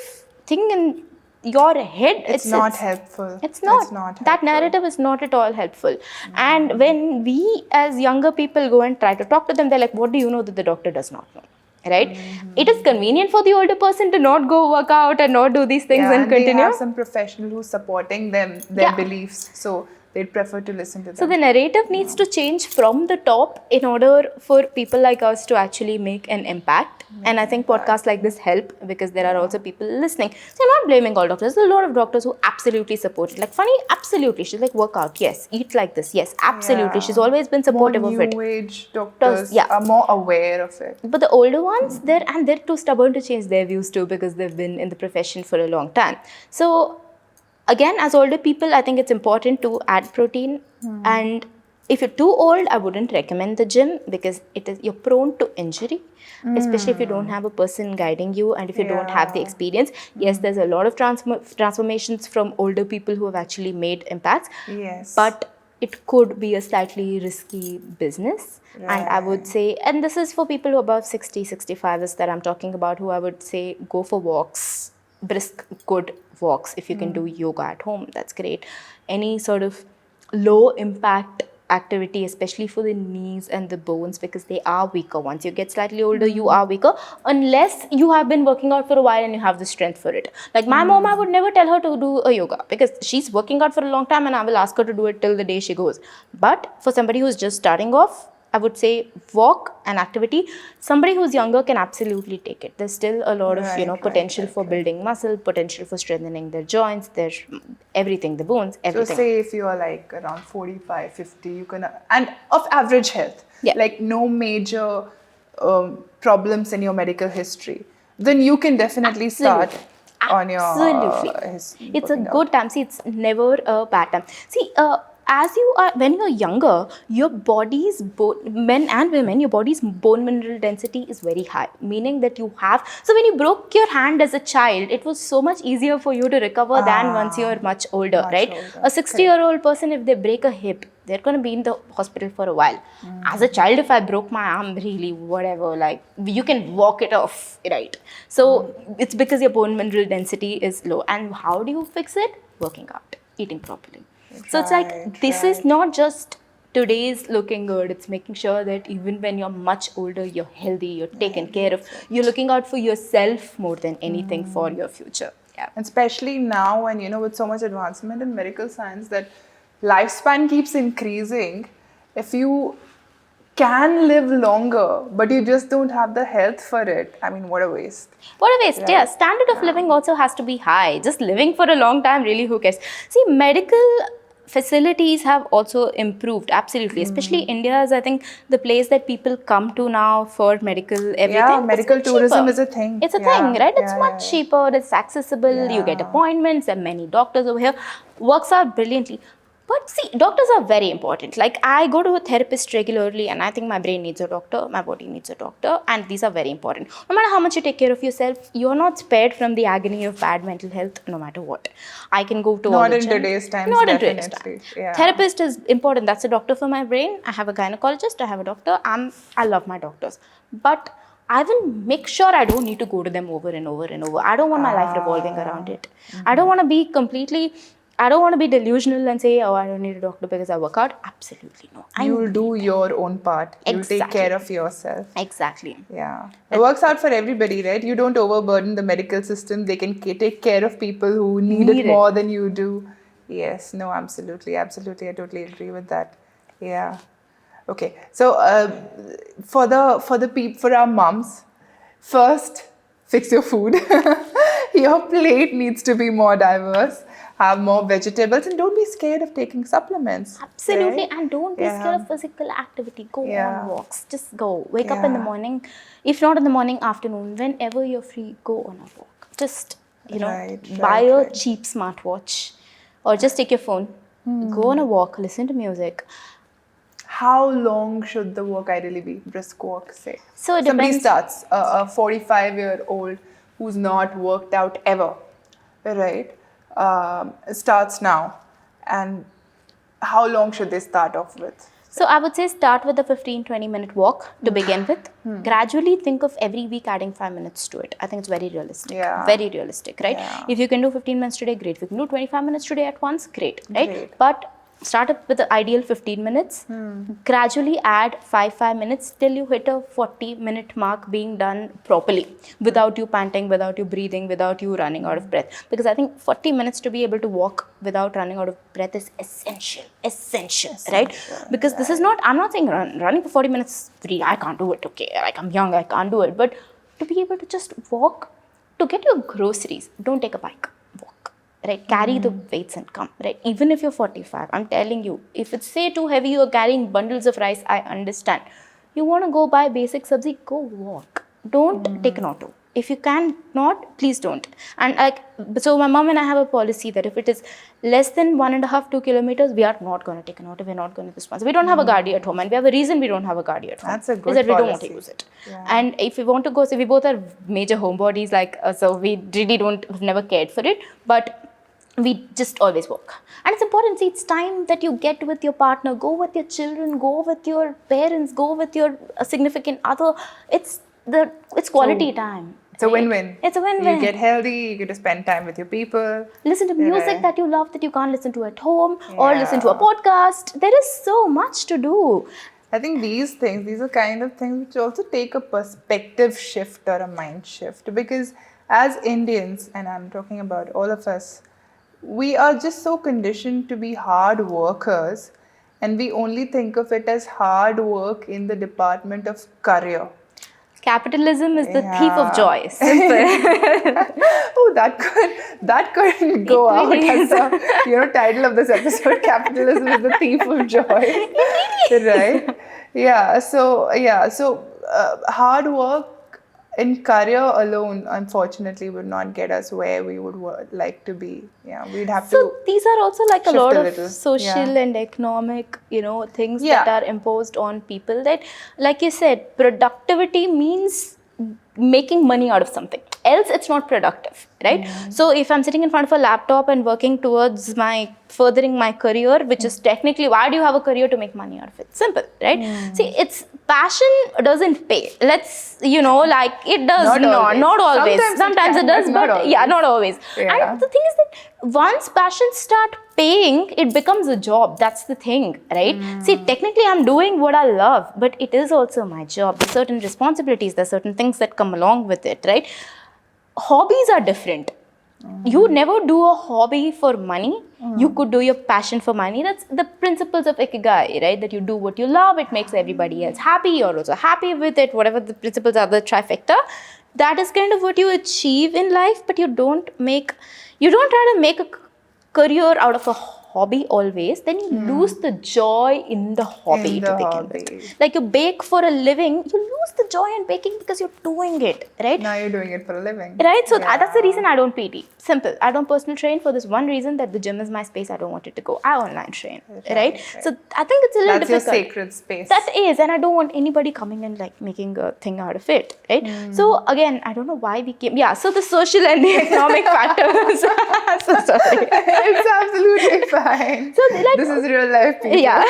thing in your head, It's not helpful. It's not. helpful. That narrative is not at all helpful. And when we as younger people go and try to talk to them, they're like, what do you know that the doctor does not know? Right? It is convenient for the older person to not go work out and not do these things Yeah, and continue. they have some professional who's supporting them, their Yeah. beliefs. So they'd prefer to listen to them. So the narrative needs to change from the top in order for people like us to actually make an impact. And I think podcasts like this help because there are also people listening. So I'm not blaming all doctors. There's a lot of doctors who absolutely support it. Like Funny, absolutely. She's like, work out. Yes. Eat like this. Yes, absolutely. Yeah. She's always been supportive more of it. new age doctors Yeah. are more aware of it. But the older ones, they're too stubborn to change their views too because they've been in the profession for a long time. So again, as older people, I think it's important to add protein. And if you're too old, I wouldn't recommend the gym because you're prone to injury, especially if you don't have a person guiding you and if you don't have the experience. Yes, there's a lot of transformations from older people who have actually made impacts. Yes. But it could be a slightly risky business. And I would say, and this is for people who are above 60, 65 is that I'm talking about, who I would say go for walks, brisk, good walks. If you can do yoga at home, that's great. Any sort of low impact activity, especially for the knees and the bones, because they are weaker. Once you get slightly older, you are weaker, unless you have been working out for a while and you have the strength for it. Like my mom, I would never tell her to do a yoga because she's working out for a long time and I will ask her to do it till the day she goes. But for somebody who's just starting off, I would say walk and activity. Somebody who's younger can absolutely take it. There's still a lot of potential for building muscle, potential for strengthening their joints, their everything, the bones, everything. So say if you are like around 45, 50, you can, and of average health, like no major problems in your medical history, then you can definitely start on your It's a good time. See, it's never a bad time. See, when you're younger, your body's men and women, your body's bone mineral density is very high, meaning that you have. So when you broke your hand as a child, it was so much easier for you to recover than once you're much older, right? A 60-year-old person, if they break a hip, they're going to be in the hospital for a while. As a child, if I broke my arm, really, whatever, like you can walk it off, right? So it's because your bone mineral density is low. And how do you fix it? Working out, eating properly. So it's like, this is not just today's looking good. It's making sure that even when you're much older, you're healthy, you're taken care of. You're looking out for yourself more than anything for your future. Yeah. And especially now when, with so much advancement in medical science that lifespan keeps increasing, if you can live longer, but you just don't have the health for it, I mean, what a waste. What a waste, yeah. Standard of living also has to be high. Just living for a long time, really, who cares? See, medical facilities have also improved, absolutely. Especially India is, I think, the place that people come to now for medical everything. Yeah, medical tourism is a thing. It's a thing, right? It's much cheaper, it's accessible, you get appointments, there are many doctors over here. Works out brilliantly. But see, doctors are very important. Like, I go to a therapist regularly, and I think my brain needs a doctor, my body needs a doctor, and these are very important. No matter how much you take care of yourself, you're not spared from the agony of bad mental health, no matter what. I can go to all Not the in gym. today's times, Not in definitely. today's time. Yeah. Therapist is important. That's a doctor for my brain. I have a gynecologist, I have a doctor. I love my doctors. But I will make sure I don't need to go to them over and over and over. I don't want my life revolving around it. I don't want to be I don't want to be delusional and say, oh, I don't need a doctor because I work out. Absolutely no. You'll do your own part. You'll take Exactly. care of yourself. Exactly. Yeah. It works out for everybody, right? You don't overburden the medical system. They can take care of people who need it more than you do. Yes. No, absolutely. Absolutely. I totally agree with that. Yeah. Okay. So, for our moms, first, fix your food. Your plate needs to be more diverse. Have more vegetables, and don't be scared of taking supplements. Absolutely. Right? And don't be scared of physical activity. Go Yeah. on walks. Just go. Wake up in the morning. If not in the morning, afternoon, whenever you're free, go on a walk. Just, buy a cheap smartwatch or just take your phone. Go on a walk. Listen to music. How long should the walk ideally be? Brisk walk, say. So it Somebody depends. starts, a 45-year-old who's not worked out ever, right? Starts now. And how long should they start off with? So I would say start with a 15-20 minute walk to begin with. Gradually think of every week adding 5 minutes to it. I think it's very realistic. Yeah. Very realistic, right? Yeah. If you can do 15 minutes today, great. If you can do 25 minutes today at once, great, right? Great. But start up with the ideal 15 minutes. Gradually add 5 minutes till you hit a 40-minute mark being done properly without you panting, without you breathing, without you running out of breath. Because I think 40 minutes to be able to walk without running out of breath is essential, right? Because this is not, I'm not saying running for 40 minutes free, I can't do it, okay, like I'm young, I can't do it. But to be able to just walk, to get your groceries, don't take a bike, walk. Right, carry the weights and come, right? Even if you're 45, I'm telling you, if it's say too heavy, you're carrying bundles of rice, I understand. You want to go buy basic sabzi, go walk. Don't take an auto. If you can not, please don't. And so my mom and I have a policy that if it is less than 1.5-2 kilometers, we are not going to take an auto. We're not going to respond. We don't have a Gadi at home, and we have a reason we don't have a Gadi at home. That's a good is that we don't want policy. to use it. Yeah. And if we want to go, so we both are major homebodies, so we really have never cared for it. But we just always walk. And it's important. See, it's time that you get with your partner. Go with your children. Go with your parents. Go with your significant other. It's quality time. It's a win-win. It's a win-win. You get healthy, you get to spend time with your people. Listen to music Right. that you love that you can't listen to at home, or listen to a podcast. There is so much to do. I think these are kind of things which also take a perspective shift or a mind shift. Because as Indians, and I'm talking about all of us, we are just so conditioned to be hard workers, and we only think of it as hard work in the department of career. Capitalism is the thief of joy. Simple. Oh, that could go out as the title of this episode. Capitalism is the thief of joy. Right? Yeah. So hard work in career alone, unfortunately, would not get us where we would like to be. Yeah, we'd have to. So these are also like a shift lot a of little. social and economic, things Yeah. that are imposed on people. That, like you said, productivity means making money out of something. Else, it's not productive, right? So if I'm sitting in front of a laptop and working towards furthering my career, which is technically, why do you have a career to make money out of it? Simple, right? See, it's passion doesn't pay. Let's, it does not always. Sometimes it does, but not always. Yeah. And the thing is that once passions start paying, it becomes a job. That's the thing, right? See, technically I'm doing what I love, but it is also my job. There's certain responsibilities, there's certain things that come along with it, right? Hobbies are different. You never do a hobby for money. You could do your passion for money. That's the principles of Ikigai, right? That you do what you love, it makes everybody else happy, you're also happy with it, whatever the principles are, the trifecta. That is kind of what you achieve in life, but you don't try to make a career out of a hobby always, then you lose the joy in the hobby In to the begin hobby. with. Like you bake for a living, you lose the joy in baking because you're doing it, right? Now you're doing it for a living. Right, so Yeah. that's the reason I don't PT. Simple. I don't personal train for this one reason, that the gym is my space. I don't want it to go. I online train, right? So I think it's a little That's your difficult. sacred space. That is, and I don't want anybody coming and like making a thing out of it, right? So again, I don't know why we came. Yeah, so the social and the economic factors. So sorry. It's absolutely fine. So like, This is real life, people. yeah.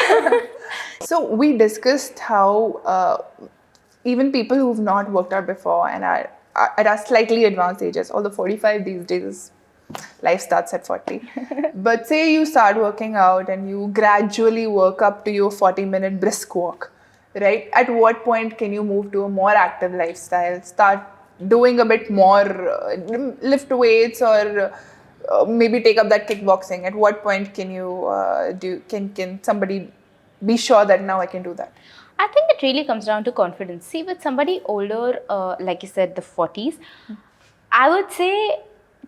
So we discussed how even people who've not worked out before and are at our slightly advanced ages, although 45 these days, life starts at 40. But say you start working out and you gradually work up to your 40-minute brisk walk, right? At what point can you move to a more active lifestyle, start doing a bit more, lift weights, or maybe take up that kickboxing? At what point can you can somebody be sure that now I can do that? I think it really comes down to confidence. See, with somebody older, like you said, the 40s, I would say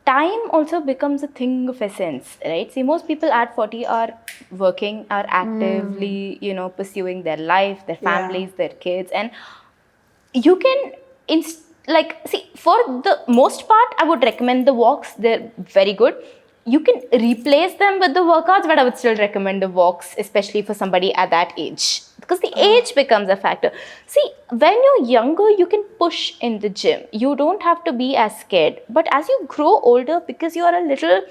time also becomes a thing of essence, right? See, most people at 40 are working, are actively, pursuing their life, their families, their kids, and you can for the most part, I would recommend the walks. They're very good. You can replace them with the workouts, but I would still recommend the walks, especially for somebody at that age, because the age becomes a factor. See, when you're younger, you can push in the gym. You don't have to be as scared. But as you grow older, because you are a little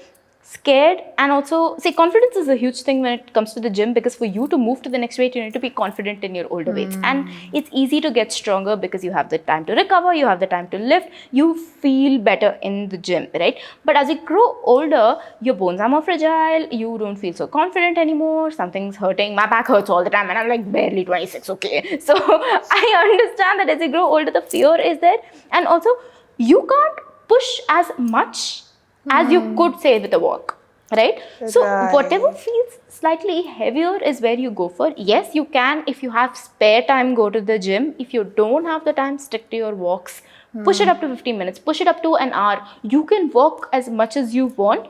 scared, and also, see, confidence is a huge thing when it comes to the gym, because for you to move to the next weight, you need to be confident in your older weights. And it's easy to get stronger because you have the time to recover, you have the time to lift, you feel better in the gym, right? But as you grow older, your bones are more fragile, you don't feel so confident anymore, something's hurting, my back hurts all the time, and I'm like barely 26, okay? So I understand that as you grow older, the fear is there, and also you can't push as much as you could say with a walk, right? So whatever feels slightly heavier is where you go for. Yes, you can, if you have spare time, go to the gym. If you don't have the time, stick to your walks. Push it up to 15 minutes, push it up to an hour. You can walk as much as you want,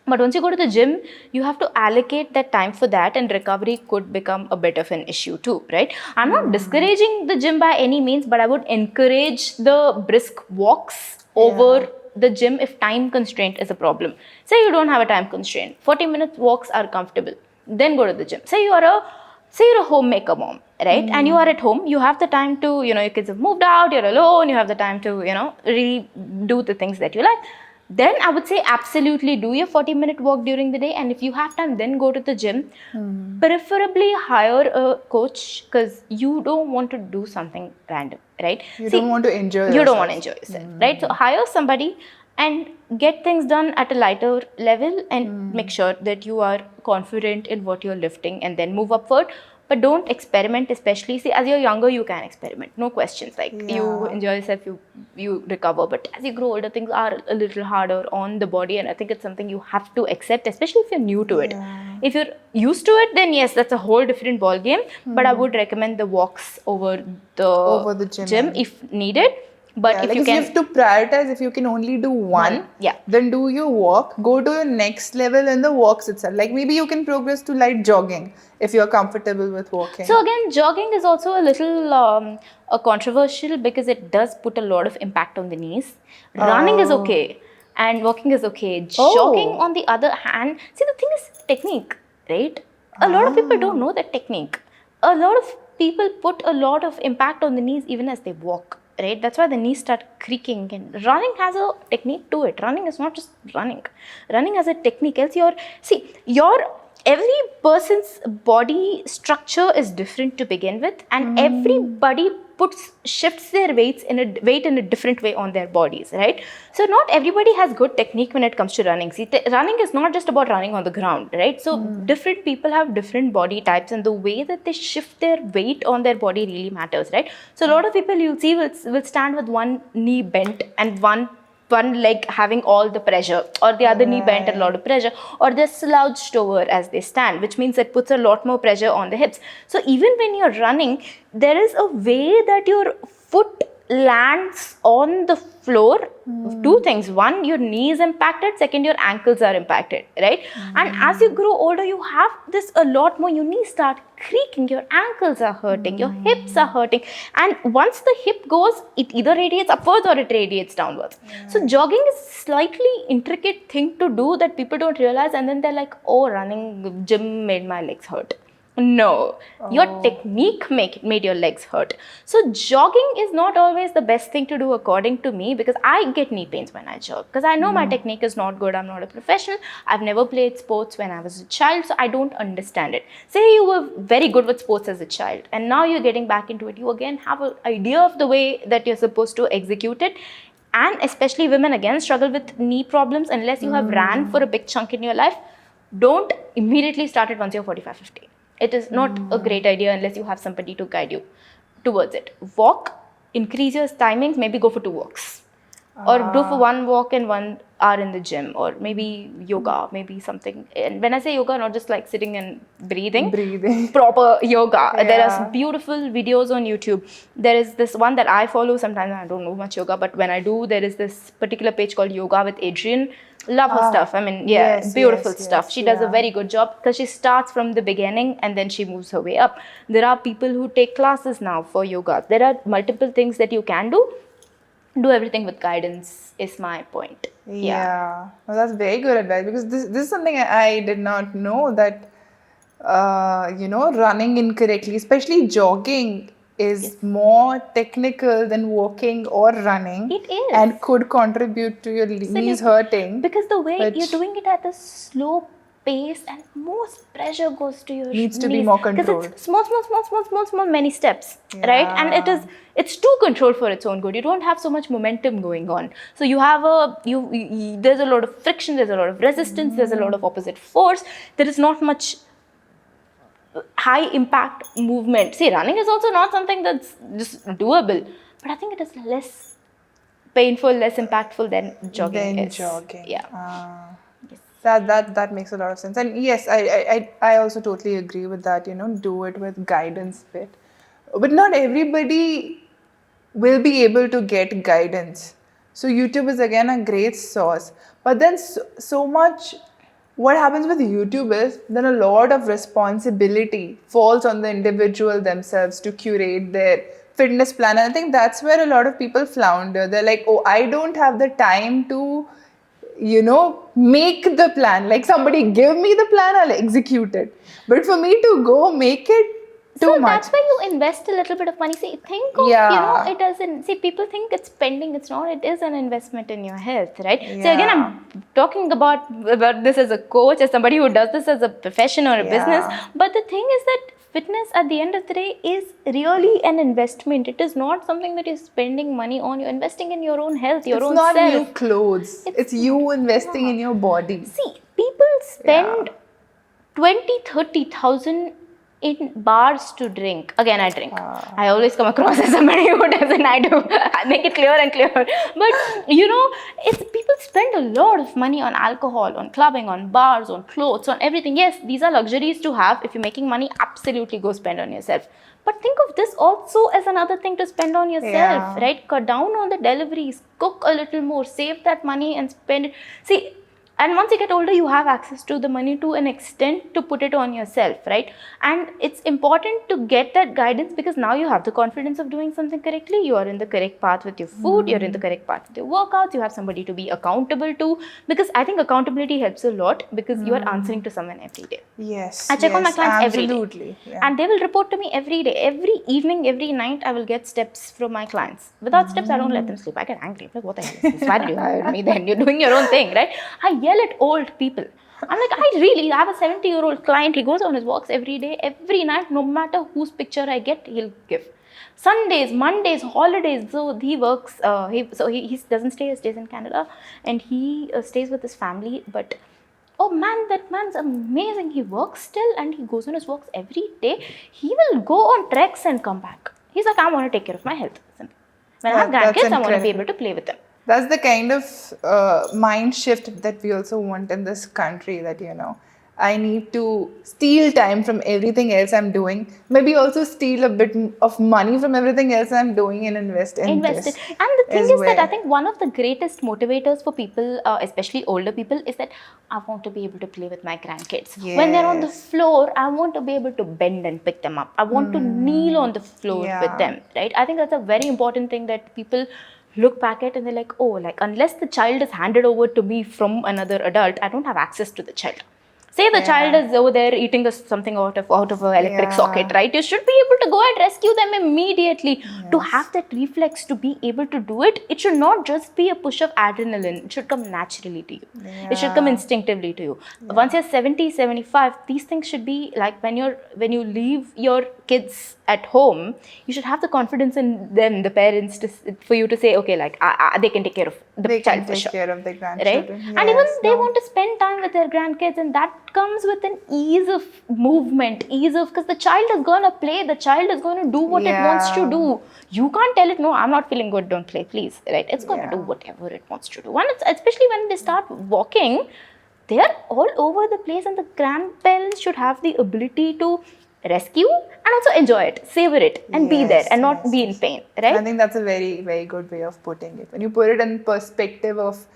but once you go to the gym, you have to allocate that time for that, and recovery could become a bit of an issue too, right? I'm not discouraging the gym by any means, but I would encourage the brisk walks over the gym if time constraint is a problem. Say you don't have a time constraint, 40-minute walks are comfortable, then go to the gym. Say you're a homemaker mom, right? And you are at home, you have the time to, your kids have moved out, you're alone, you have the time to, really do the things that you like. Then I would say absolutely do your 40-minute walk during the day, and if you have time, then go to the gym. Preferably hire a coach, because you don't want to do something random, right? You don't want to enjoy yourself. You don't want to enjoy yourself, right? So hire somebody and get things done at a lighter level, and make sure that you are confident in what you're lifting, and then move upward. But don't experiment, especially. See, as you're younger, you can experiment, no questions. Like you enjoy yourself, you recover. But as you grow older, things are a little harder on the body, and I think it's something you have to accept, especially if you're new to it. If you're used to it, then yes, that's a whole different ball game. But I would recommend the walks over the gym if needed. But if you can, you have to prioritize. If you can only do one, then do your walk. Go to your next level in the walks itself. Like maybe you can progress to light jogging if you're comfortable with walking. So again, jogging is also a little controversial, because it does put a lot of impact on the knees. Running is okay, and walking is okay. Jogging, on the other hand, see, the thing is technique, right? A lot of people don't know that technique. A lot of people put a lot of impact on the knees even as they walk, right? That's why the knees start creaking. And running has a technique to it. Running is not just running. Running has a technique. Else every person's body structure is different to begin with, and everybody shifts their weight in a different way on their bodies, right? So not everybody has good technique when it comes to running. See, running is not just about running on the ground, right? So different people have different body types, and the way that they shift their weight on their body really matters, right? So a lot of people you'll see will stand with one knee bent and one leg having all the pressure, or the other knee bent and a lot of pressure, or they're slouched over as they stand, which means it puts a lot more pressure on the hips. So even when you're running, there is a way that your foot lands on the floor, two things. One, your knees impacted. Second, your ankles are impacted, right? And as you grow older, you have this a lot more. Your knees start creaking, your ankles are hurting, your hips are hurting. And once the hip goes, it either radiates upwards or it radiates downwards. So jogging is slightly intricate thing to do that people don't realize, and then they're like, oh, running gym made my legs hurt. No, your technique made your legs hurt. So jogging is not always the best thing to do according to me, because I get knee pains when I jog, because I know my technique is not good. I'm not a professional. I've never played sports when I was a child, so I don't understand it. Say you were very good with sports as a child and now you're getting back into it. You again have an idea of the way that you're supposed to execute it. And especially women again struggle with knee problems unless you have ran for a big chunk in your life. Don't immediately start it once you're 45, 50. It is not a great idea unless you have somebody to guide you towards it. Walk, increase your timings, maybe go for 2 walks. Or do for 1 walk and 1 hour in the gym, or maybe yoga, maybe something. And when I say yoga, not just like sitting and breathing. Proper yoga. Yeah. There are some beautiful videos on YouTube. There is this one that I follow. Sometimes I don't know much yoga, but when I do, there is this particular page called Yoga with Adrian. Love her stuff. I mean, beautiful stuff. She does a very good job because she starts from the beginning and then she moves her way up. There are people who take classes now for yoga. There are multiple things that you can do. Do everything with guidance is my point. Yeah. Well, that's very good advice, because this is something I did not know, that running incorrectly, especially jogging, is more technical than walking or running. It is. And could contribute to your knees hurting. Because the way you're doing it at a slow pace and most pressure goes to your needs to knees, be more controlled. Because it's small, many steps, right? And it's too controlled for its own good. You don't have so much momentum going on. So you have there's a lot of friction, there's a lot of resistance, there's a lot of opposite force. There is not much high impact movement. See, running is also not something that's just doable, but I think it is less painful, less impactful than jogging is. Yeah. That makes a lot of sense. And yes, I also totally agree with that, do it with guidance bit. But not everybody will be able to get guidance. So YouTube is again a great source. But then so much, what happens with YouTube is then a lot of responsibility falls on the individual themselves to curate their fitness plan. And I think that's where a lot of people flounder. They're like, oh, I don't have the time to make the plan. Like, somebody give me the plan, I'll execute it. But for me to go make it too much. That's where you invest a little bit of money. See, think of, it doesn't, see, people think it's spending. It's not. It is an investment in your health, right? Yeah. So again, I'm talking about this as a coach, as somebody who does this as a profession or a business. But the thing is that fitness at the end of the day is really an investment. It is not something that you're spending money on. You're investing in your own health, your own self. It's not new clothes. It's you investing in your body. See, people spend 20,000-30,000 in bars to drink. Again, I drink. I always come across as somebody who doesn't. I do. I make it clear and clear. But, people spend a lot of money on alcohol, on clubbing, on bars, on clothes, on everything. Yes, these are luxuries to have. If you're making money, absolutely go spend on yourself. But think of this also as another thing to spend on yourself, right? Cut down on the deliveries, cook a little more, save that money and spend it. See, and once you get older, you have access to the money to an extent to put it on yourself, right? And it's important to get that guidance, because now you have the confidence of doing something correctly. You are in the correct path with your food. You're in the correct path with your workouts. You have somebody to be accountable to, because I think accountability helps a lot, because you are answering to someone every day. Yes. I check on my clients every day. Absolutely. And they will report to me every day. Every evening, every night, I will get steps from my clients. Without steps, I don't let them sleep. I get angry. I'm like, what the hell is this? Why did you hire me then? You're doing your own thing, right? I yell at old people. I'm like, I have a 70-year-old client. He goes on his walks every day, every night, no matter whose picture I get, he'll give. Sundays, Mondays, holidays. So he works, he doesn't stay, he stays in Canada, and he stays with his family. But oh man, that man's amazing. He works still and he goes on his walks every day. He will go on treks and come back. He's like, I want to take care of my health. When I have grandkids, I want to be able to play with them. That's the kind of mind shift that we also want in this country, that, I need to steal time from everything else I'm doing. Maybe also steal a bit of money from everything else I'm doing and invest in Invested. this. And the thing is that I where think one of the greatest motivators for people, especially older people, is that I want to be able to play with my grandkids. When they're on the yes, floor, I want to be able to bend and pick them up. I want to kneel on the floor with yeah, them, right? I think that's a very important thing that people look back at and they're like, oh, like unless the child is handed over to me from another adult, I don't have access to the child. Say the child yeah, is over there eating something out of an electric socket, yeah, right? You should be able to go and rescue them immediately. To yes, have that reflex to be able to do it, it should not just be a push of adrenaline. It should come naturally to you. It should come yeah, instinctively to you. yeah. Once you're 70, 75, these things should be like when you leave your kids at home, you should have the confidence in them, the parents, for you to say, okay, like they can take care of the They child can for take sure, care of their right? grandchildren. And even Yes, they no. want to spend time with their grandkids, and that comes with an ease of movement, because the child is going to play, the child is going to do what it wants to Yeah, do. You can't tell it, no, I'm not feeling good, don't play, please, right? It's going to do yeah. whatever it wants to do. And especially when they start walking, they are all over the place, and the grandparents should have the ability to rescue and also enjoy it, savor it, and be there Yes, and not yes, be in yes. pain, I right? think that's a very, very good way of putting it. When you put it in perspective of,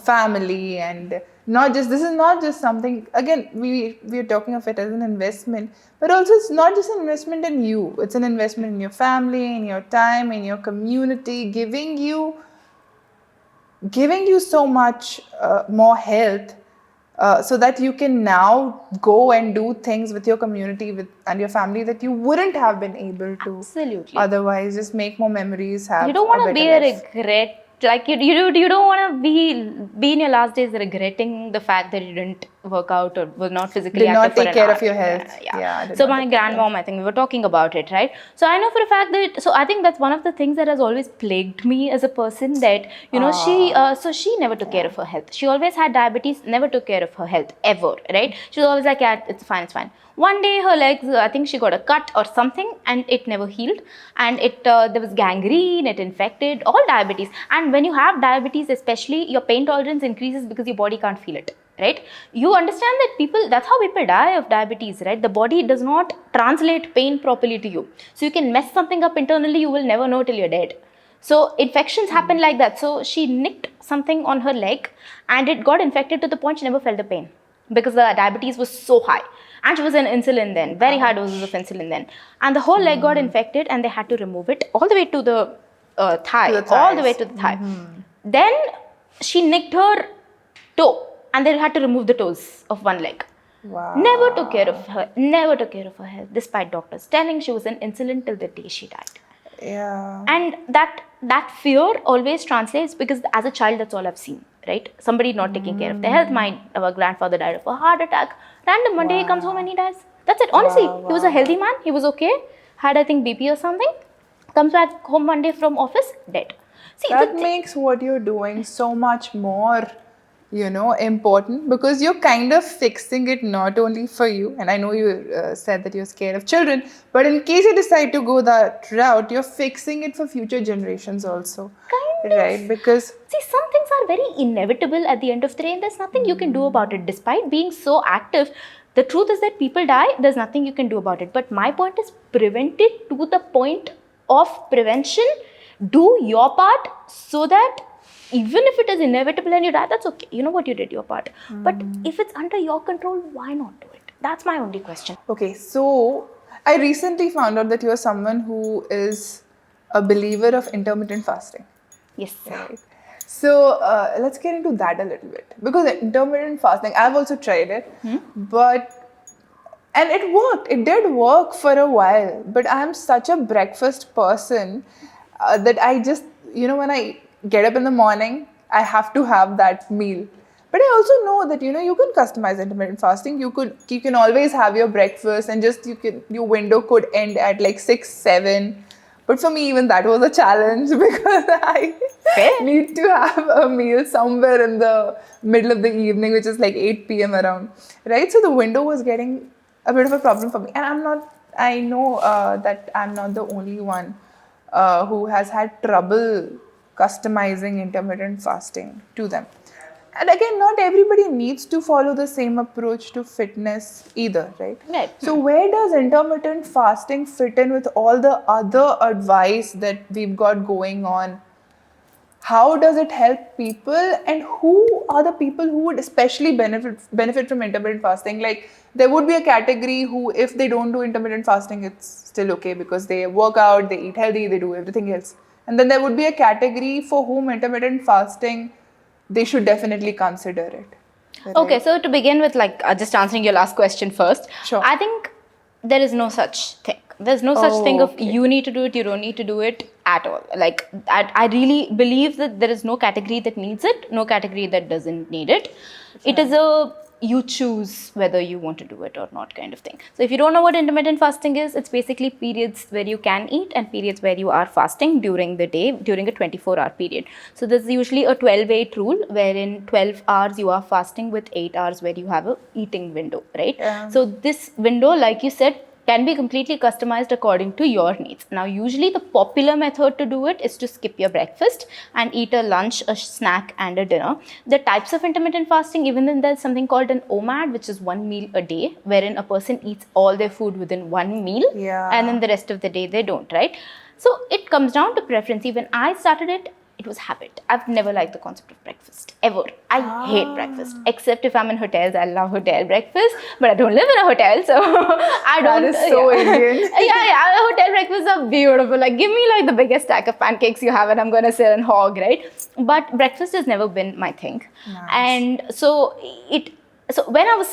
family and not just, this is not just something, again, we are talking of it as an investment, but also it's not just an investment in you. It's an investment in your family, in your time, in your community, giving you so much more health, so that you can now go and do things with your community and your family that you wouldn't have been able to Absolutely. otherwise. Just make more memories, You have don't a want to better be a life. regret, like you don't want to be in your last days regretting the fact that you didn't work out or was not physically Did active not for take an care hour. of your Yeah, health. yeah. Yeah, did So not my take care of your health. grandmom, I think we were talking about it, right? So I know for a fact that, so I think that's one of the things that has always plagued me as a person, that she never took care Yeah. of her health. She always had diabetes, never took care of her health ever, right? She was always like, yeah, it's fine, it's fine. One day her legs, I think she got a cut or something, and it never healed, and there was gangrene, it infected, all diabetes. And when you have diabetes, especially, your pain tolerance increases because your body can't feel it, right? You understand that that's how people die of diabetes, right? The body does not translate pain properly to you. So you can mess something up internally, you will never know till you're dead. So infections happen like that. So she nicked something on her leg, and it got infected to the point she never felt the pain, because the diabetes was so high, and she was on insulin then, very high doses of Ouch. insulin then, and the whole leg got infected, and they had to remove it all the way to the To the thigh, all the way thighs. to the thigh. Then she nicked her toe, and they had to remove the toes of one leg. Wow. Never took care of her health, despite doctors telling she was on insulin till the day she died. Yeah. And that fear always translates, because as a child, that's all I've seen, right? Somebody not taking care of their health. Our grandfather died of a heart attack. Random, one day he comes home and he dies. That's it. Honestly, Wow, he was a wow, healthy wow. man. He was okay. Had, I think, BP or something. Comes back home one day from office, dead. See, That makes what you're doing so much more, important, because you're kind of fixing it not only for you. And I know you said that you're scared of children, but in case you decide to go that route, you're fixing it for future generations also. kind Right? of. Because, See, some things are very inevitable at the end of the day, and there's nothing you can do about it. Despite being so active, the truth is that people die, there's nothing you can do about it. But my point is, prevent it to the point of prevention. Do your part, so that even if it is inevitable and you die, that's okay. You know what, you did your part. But if it's under your control, why not do it? That's my only question. okay, so I recently found out that you're someone who is a believer of intermittent fasting. Yes. Right. So let's get into that a little bit, because intermittent fasting, I've also tried it, and it worked. It did work for a while, but I'm such a breakfast person that I just, when I get up in the morning, I have to have that meal. But I also know that you can customize intermittent fasting. You can always have your breakfast, and just your window could end at like 6, 7. But for me, even that was a challenge because I Fair. need to have a meal somewhere in the middle of the evening, which is like 8 p.m. around, right? So the window was getting a bit of a problem for me. And I know that I'm not the only one who has had trouble customizing intermittent fasting to them. And again, not everybody needs to follow the same approach to fitness either, right? Right. So where does intermittent fasting fit in with all the other advice that we've got going on? How does it help people, and who are the people who would especially benefit from intermittent fasting? Like, there would be a category who, if they don't do intermittent fasting, it's still okay because they work out, they eat healthy, they do everything else. And then there would be a category for whom intermittent fasting, they should definitely consider it. Okay, Right? so to begin with, like just answering your last question first, Sure. I think there is no such thing. There's no such thing of okay. you need to do it, you don't need to do it at all. Like, I really believe that there is no category that needs it, no category that doesn't need it. It is a you choose whether you want to do it or not kind of thing. So if you don't know what intermittent fasting is, it's basically periods where you can eat and periods where you are fasting during the day, during a 24-hour period. So there's usually a 12-8 rule wherein 12 hours you are fasting with 8 hours where you have a eating window, right? Yeah. So this window, like you said, can be completely customized according to your needs. Now, usually the popular method to do it is to skip your breakfast and eat a lunch, a snack, and a dinner. The types of intermittent fasting, even then there's something called an OMAD, which is 1 meal a day, wherein a person eats all their food within 1 meal, Yeah. and then the rest of the day they don't, right? So it comes down to preference. Even I started it, it was habit. I've never liked the concept of breakfast, ever. I hate breakfast, except if I'm in hotels. I love hotel breakfast, but I don't live in a hotel, so I don't. That is so Indian. yeah, hotel breakfasts are beautiful. Like, give me like the biggest stack of pancakes you have, and I'm gonna sit and hog, right? But breakfast has never been my thing, and so So when I was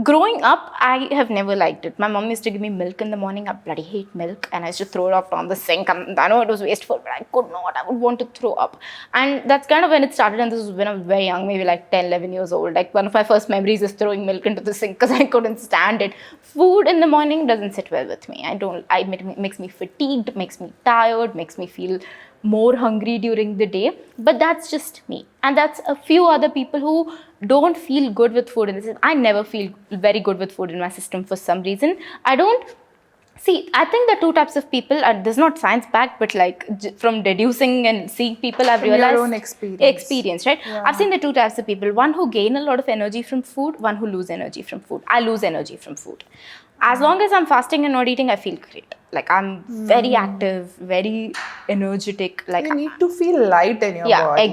growing up, I have never liked it. My mom used to give me milk in the morning. I bloody hate milk, and I used to throw it up on the sink. I know it was wasteful, but I could not. I would want to throw up. And that's kind of when it started, and this was when I was very young, maybe like 10, 11 years old. Like, one of my first memories is throwing milk into the sink because I couldn't stand it. Food in the morning doesn't sit well with me. It makes me fatigued, makes me tired, makes me feel more hungry during the day. But that's just me, and that's a few other people who don't feel good with food in the system. I never feel very good with food in my system for some reason. I think the two types of people, and this is not science backed, but like from deducing and seeing people, I've From realized your own experience. right? Yeah. I've seen the two types of people: one who gain a lot of energy from food, one who lose energy from food. I lose energy from food. As long as I'm fasting and not eating, I feel great. Like, I'm very active, very energetic. Like, You need to feel light in your body.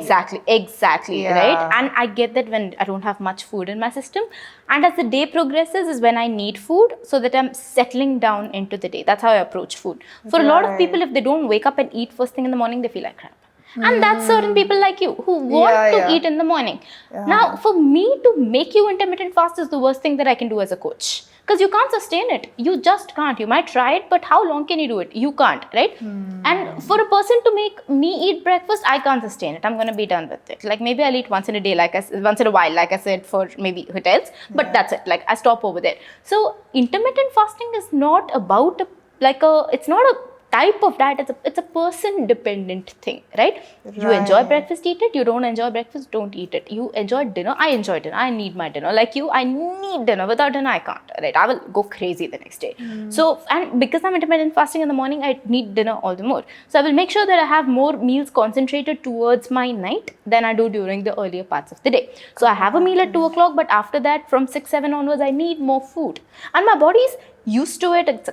exactly, Yeah. right? And I get that when I don't have much food in my system, and as the day progresses is when I need food, so that I'm settling down into the day. That's how I approach food. For a lot of people, if they don't wake up and eat first thing in the morning, they feel like crap. And that's certain people like you who want to eat in the morning. Now, for me to make you intermittent fast is the worst thing that I can do as a coach. Because you can't sustain it. You just can't. You might try it, but how long can you do it? You can't, right? And for a person to make me eat breakfast, I can't sustain it. I'm going to be done with it. Like, maybe I'll eat once in a day, once in a while, like I said, for maybe hotels. But that's it. Like, I stop over there. So, intermittent fasting is not about it's not a type of diet. It's a person dependent thing, right? You enjoy breakfast, eat it. You don't enjoy breakfast, don't eat it. You enjoy dinner. I enjoy dinner. I need my dinner. Like you, I need dinner. Without dinner, I can't, right? I will go crazy the next day. So, and because I'm intermittent fasting in the morning, I need dinner all the more. So I will make sure that I have more meals concentrated towards my night than I do during the earlier parts of the day. So I have a meal at 2 o'clock, but after that, from 6, 7 onwards, I need more food. And my body's used to it, it's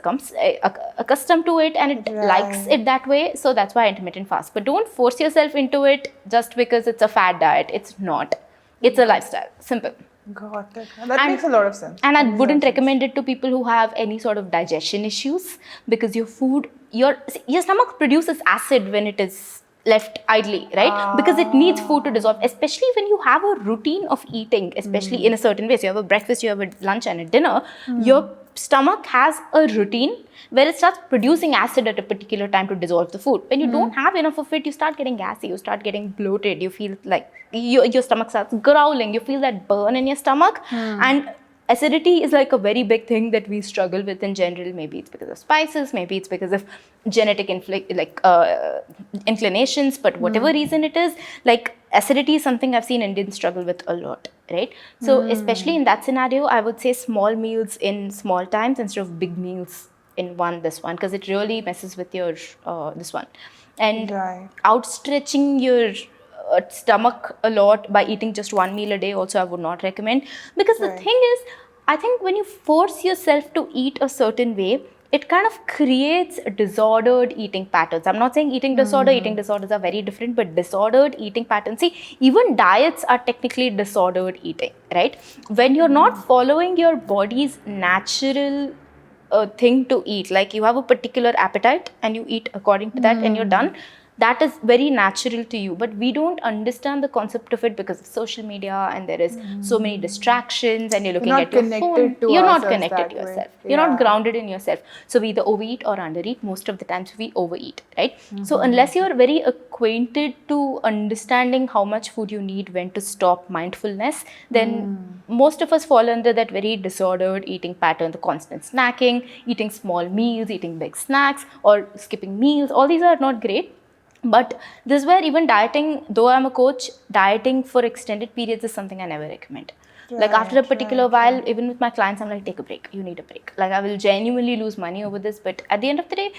accustomed to it, and it likes it that way. So that's why I intermittent fast. But don't force yourself into it just because it's a fad diet. It's not. It's a lifestyle. Simple. Got it. That makes a lot of sense. And I wouldn't recommend it to people who have any sort of digestion issues, because your stomach produces acid when it is left idly, right? Because it needs food to dissolve, especially when you have a routine of eating, especially in a certain way. So you have a breakfast, you have a lunch and a dinner. Your stomach has a routine where it starts producing acid at a particular time to dissolve the food. When you don't have enough of it, you start getting gassy, you start getting bloated, you feel like your stomach starts growling, you feel that burn in your stomach. And acidity is like a very big thing that we struggle with in general. Maybe it's because of spices, maybe it's because of genetic inclinations, but whatever reason it is, like, acidity is something I've seen Indians struggle with a lot, right? So especially in that scenario, I would say small meals in small times instead of big meals in this one, because it really messes with your this one. And outstretching your stomach a lot by eating just one meal a day also I would not recommend, because the thing is, I think when you force yourself to eat a certain way, it kind of creates disordered eating patterns. I'm not saying eating disorders are very different, but disordered eating patterns. See, even diets are technically disordered eating, right? When you're not following your body's natural thing to eat, like you have a particular appetite and you eat according to that and you're done, that is very natural to you. But we don't understand the concept of it because of social media, and there is so many distractions, and you're looking at your phone. You're not connected to yourself. You're not grounded in yourself. So we either overeat or undereat. Most of the times we overeat, right? So unless you're very acquainted to understanding how much food you need, when to stop, mindfulness, then most of us fall under that very disordered eating pattern, the constant snacking, eating small meals, eating big snacks, or skipping meals. All these are not great. But this is where even dieting, though I'm a coach, dieting for extended periods is something I never recommend. Like after a particular while, even with my clients, I'm like, take a break. You need a break. Like I will genuinely lose money over this. But at the end of the day,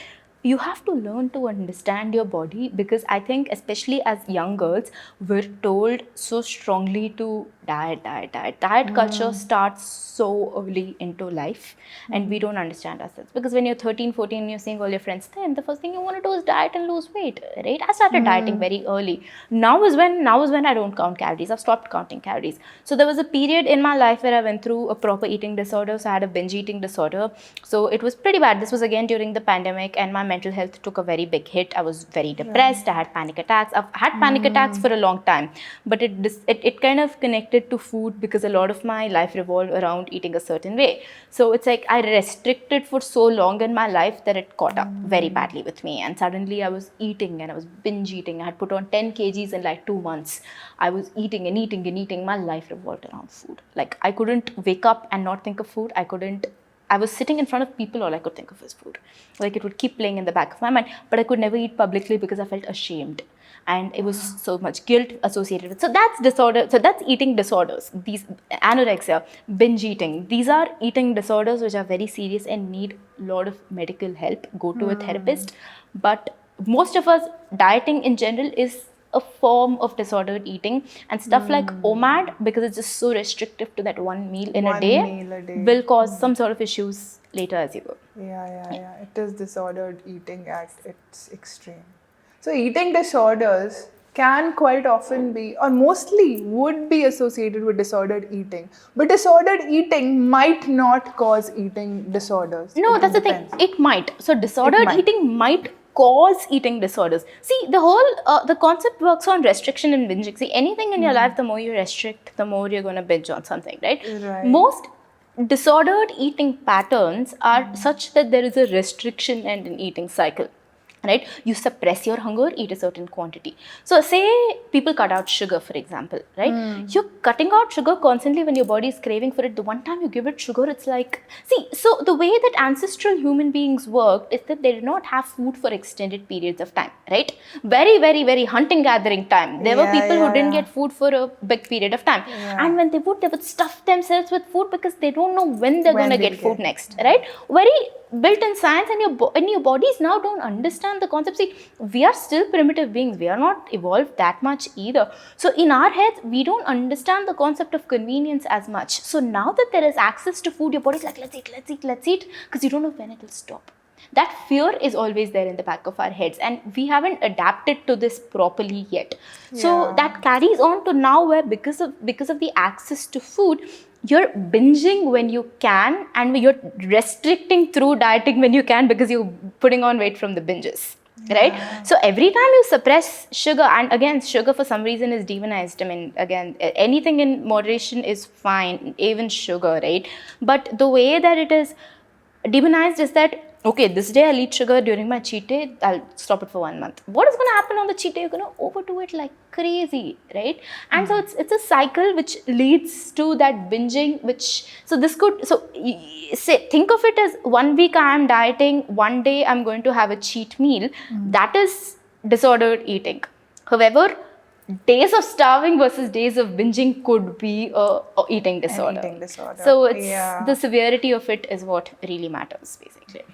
you have to learn to understand your body, because I think especially as young girls, we're told so strongly to diet. Diet culture starts so early into life, and we don't understand ourselves, because when you're 13, 14, you're seeing all your friends thin, the first thing you want to do is diet and lose weight, right? I started dieting very early. Now is when I don't count calories. I've stopped counting calories. So there was a period in my life where I went through a proper eating disorder. So I had a binge eating disorder. So it was pretty bad. This was again during the pandemic, and my mental health took a very big hit. I was very depressed. I had panic attacks. I've had panic attacks for a long time, but it kind of connected to food, because a lot of my life revolved around eating a certain way. So it's like I restricted for so long in my life that it caught up very badly with me, and suddenly I was eating and I was binge eating. I had put on 10 kgs in like 2 months. I was eating and eating and eating. My life revolved around food. Like I couldn't wake up and not think of food. I was sitting in front of people, all I could think of was food. Like it would keep playing in the back of my mind, but I could never eat publicly because I felt ashamed. And it was so much guilt associated with it. So that's disorder. So that's eating disorders. These anorexia, binge eating, these are eating disorders which are very serious and need a lot of medical help. Go to a therapist. But most of us, dieting in general is a form of disordered eating, and stuff like OMAD, because it's just so restrictive to that one meal in a day, will cause some sort of issues later as you go. Yeah. It is disordered eating at its extreme. So eating disorders can quite often be, or mostly would be, associated with disordered eating. But disordered eating might not cause eating disorders. No, that's the thing. It might. So disordered eating might cause eating disorders. See, the concept works on restriction and binging. See, anything in your life, the more you restrict, the more you're going to binge on something, right? Most disordered eating patterns are such that there is a restriction and an eating cycle. Right? You suppress your hunger, eat a certain quantity. So say people cut out sugar, for example, right? You're cutting out sugar constantly when your body is craving for it. The one time you give it sugar, it's like, see, so the way that ancestral human beings worked is that they did not have food for extended periods of time, right? Very, very, very hunting gathering time. There were people who didn't get food for a big period of time. And when they would stuff themselves with food because they don't know when they're going to get food next, right? Very built in science, and your bodies now don't understand the concept. See, we are still primitive beings. We are not evolved that much either. So in our heads, we don't understand the concept of convenience as much. So now that there is access to food, your body's like, let's eat, because you don't know when it will stop. That fear is always there in the back of our heads, and we haven't adapted to this properly yet. So that carries on to now, where because of the access to food, you're binging when you can, and you're restricting through dieting when you can, because you're putting on weight from the binges, right? So every time you suppress sugar, and again, sugar for some reason is demonized. I mean, again, anything in moderation is fine, even sugar, right? But the way that it is demonized is that, okay, this day I'll eat sugar during my cheat day, I'll stop it for 1 month. What is going to happen on the cheat day? You're going to overdo it like crazy, right? And so it's a cycle which leads to that binging, think of it as 1 week I am dieting, 1 day I'm going to have a cheat meal. That is disordered eating. However, days of starving versus days of binging could be a eating disorder. So it's the severity of it is what really matters, basically.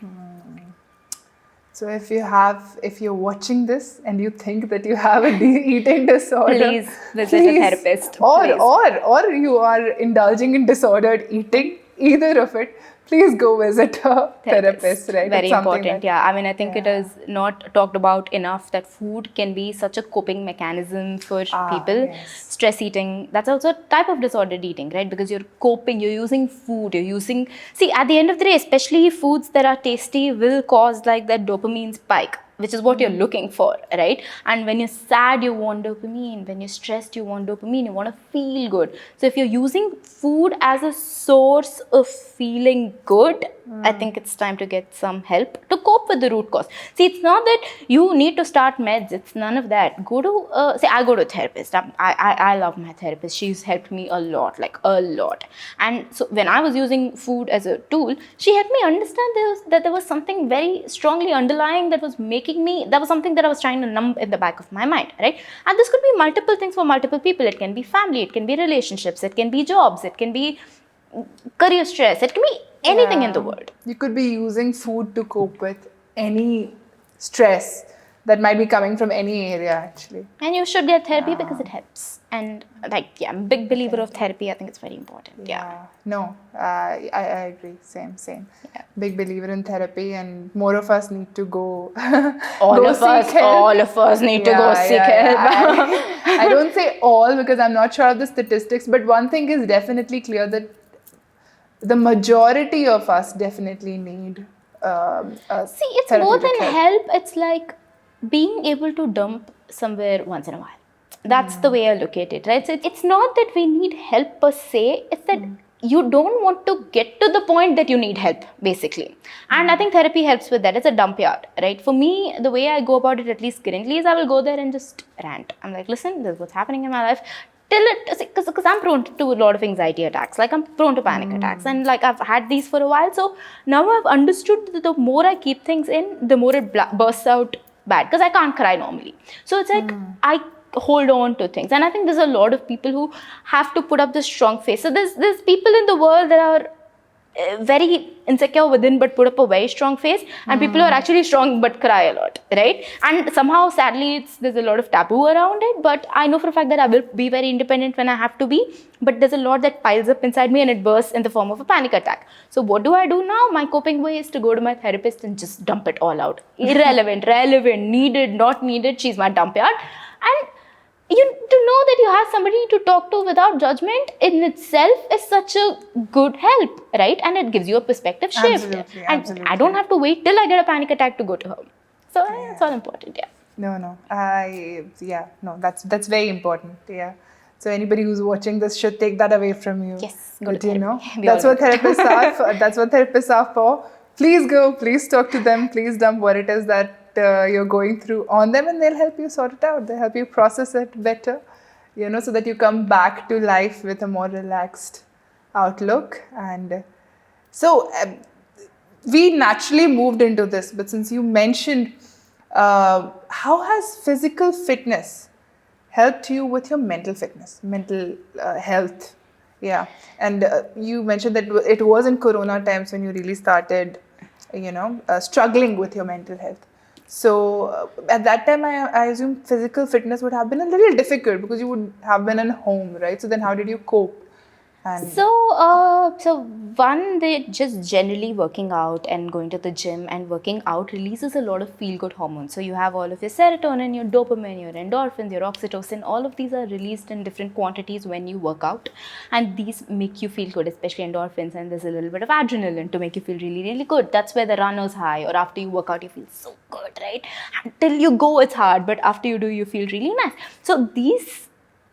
So if you're watching this and you think that you have a eating disorder, Please visit a therapist. Or Please. or you are indulging in disordered eating, either of it, please go visit a therapist, right? Very It's something important. that, Yeah, I mean, I think it is not talked about enough that food can be such a coping mechanism for people. yes. Stress eating, that's also a type of disordered eating, right? Because you're coping, you're using food, see, at the end of the day, especially foods that are tasty will cause like that dopamine spike, which is what you're looking for, right? And when you're sad, you want dopamine. When you're stressed, you want dopamine. You want to feel good. So if you're using food as a source of feeling good, I think it's time to get some help to cope with the root cause. See, it's not that you need to start meds. It's none of that. Go to, I go to a therapist. I love my therapist. She's helped me a lot, like a lot. And so when I was using food as a tool, she helped me understand that there was something very strongly underlying that was that was something that I was trying to numb in the back of my mind, right? And this could be multiple things for multiple people. It can be family, it can be relationships, it can be jobs, it can be career stress, it can be anything in the world. You could be using food to cope with any stress that might be coming from any area, actually. And you should get therapy because it helps. And I'm a big believer of therapy. I think it's very important. Yeah. No, I agree. Same. Yeah. Big believer in therapy, and more of us need to go. All of us need to go seek help. I don't say all because I'm not sure of the statistics, but one thing is definitely clear that the majority of us definitely need. See, it's more than help. It's like being able to dump somewhere once in a while. That's the way I look at it, right? So it's not that we need help per se. It's that you don't want to get to the point that you need help, basically. And I think therapy helps with that. It's a dump yard, right? For me, the way I go about it, at least currently, is I will go there and just rant. I'm like, listen, this is what's happening in my life. Because I'm prone to a lot of anxiety attacks. Like, I'm prone to panic attacks. And like, I've had these for a while. So now I've understood that the more I keep things in, the more it bursts out bad. Because I can't cry normally. So it's like, I hold on to things. And I think there's a lot of people who have to put up this strong face. So there's people in the world that are very insecure within but put up a very strong face, and people who are actually strong but cry a lot, right? And somehow, sadly, there's a lot of taboo around it, but I know for a fact that I will be very independent when I have to be, but there's a lot that piles up inside me and it bursts in the form of a panic attack. So what do I do now? My coping way is to go to my therapist and just dump it all out. Irrelevant, relevant, needed, not needed, she's my dump yard. And to know that you have somebody to talk to without judgment in itself is such a good help, right? And it gives you a perspective shift. Absolutely. I don't have to wait till I get a panic attack to go to her. So it's all important, yeah. No. That's very important, yeah. So anybody who's watching this should take that away from you. Yes, go to therapy. That's what therapists are for. That's what therapists are for. Please go, please talk to them, please dump what it is that you're going through on them, and they'll help you sort it out. They'll help you process it better, so that you come back to life with a more relaxed outlook. And so we naturally moved into this, but since you mentioned, how has physical fitness helped you with your mental fitness, mental health? Yeah. And you mentioned that it was in Corona times when you really started, struggling with your mental health. So at that time, I assume physical fitness would have been a little difficult because you would have been at home, right? So then how did you cope? So one, they just generally working out and going to the gym and working out releases a lot of feel-good hormones. So you have all of your serotonin, your dopamine, your endorphins, your oxytocin. All of these are released in different quantities when you work out, and these make you feel good, especially endorphins. And there's a little bit of adrenaline to make you feel really, really good. That's where the runner's high, or after you work out, you feel so good, right? Until you go, it's hard, but after you do, you feel really nice. So this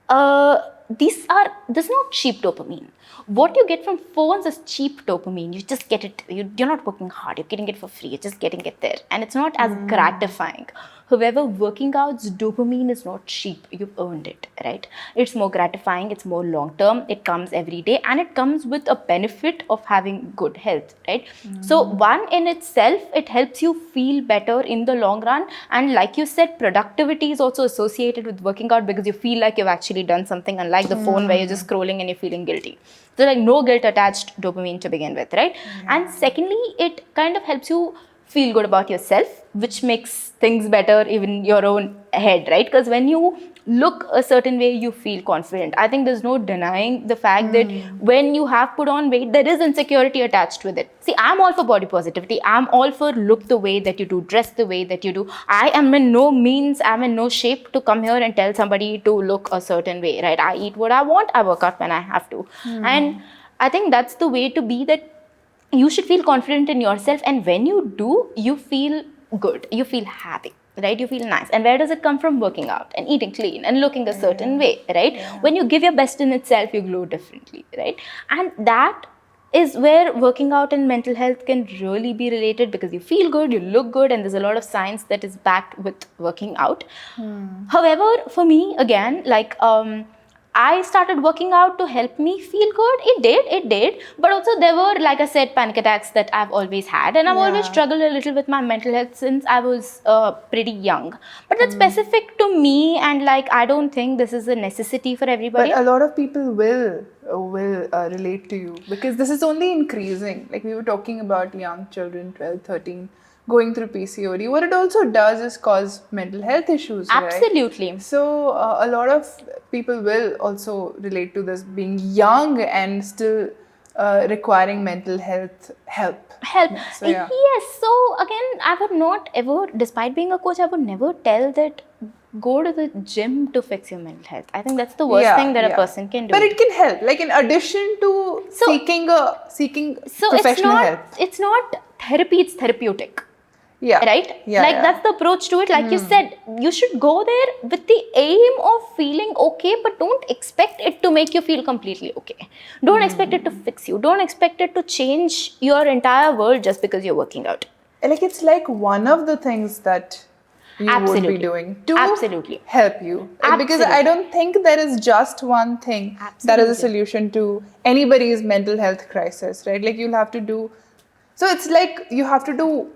is not cheap dopamine. What you get from phones is cheap dopamine. You just get it. You're not working hard. You're getting it for free. You're just getting it there. And it's not as gratifying. However, working out's dopamine is not cheap. You've earned it, right? It's more gratifying. It's more long-term. It comes every day. And it comes with a benefit of having good health, right? So one in itself, it helps you feel better in the long run. And like you said, productivity is also associated with working out because you feel like you've actually done something, unlike the phone where you're just scrolling and you're feeling guilty. So like no guilt attached dopamine to begin with, right? And secondly, it kind of helps you feel good about yourself, which makes things better even your own head, right? Because when you look a certain way, you feel confident. I think there's no denying the fact that when you have put on weight, there is insecurity attached with it. See, I'm all for body positivity. I'm all for look the way that you do, dress the way that you do. I'm in no shape to come here and tell somebody to look a certain way, right? I eat what I want, I work out when I have to. And I think that's the way to be, that you should feel confident in yourself, and when you do, you feel good, you feel happy, right? You feel nice. And where does it come from? Working out and eating clean and looking a certain way, right? When you give your best in itself, you glow differently, right? And that is where working out and mental health can really be related, because you feel good, you look good, and there's a lot of science that is backed with working out. However, for me, again, like I started working out to help me feel good. It did. But also there were, like I said, panic attacks that I've always had. And I've always struggled a little with my mental health since I was pretty young. But that's specific to me, and like I don't think this is a necessity for everybody. But a lot of people will relate to you, because this is only increasing. Like we were talking about young children, 12, 13, going through PCOD. What it also does is cause mental health issues, Absolutely. right? So a lot of people will also relate to this, being young and still requiring mental health help. So, yeah. Yes. So again, I would not ever, despite being a coach, I would never tell that go to the gym to fix your mental health. I think that's the worst thing that a person can do. But it can help. Like in addition to seeking professional help. It's not therapy, it's therapeutic. Yeah. Right? That's the approach to it. Like you said, you should go there with the aim of feeling okay, but don't expect it to make you feel completely okay. Don't expect it to fix you. Don't expect it to change your entire world just because you're working out. Like it's like one of the things that you would be doing to help you. Because I don't think there is just one thing that is a solution to anybody's mental health crisis, right? Like you'll have to do, so it's like you have to do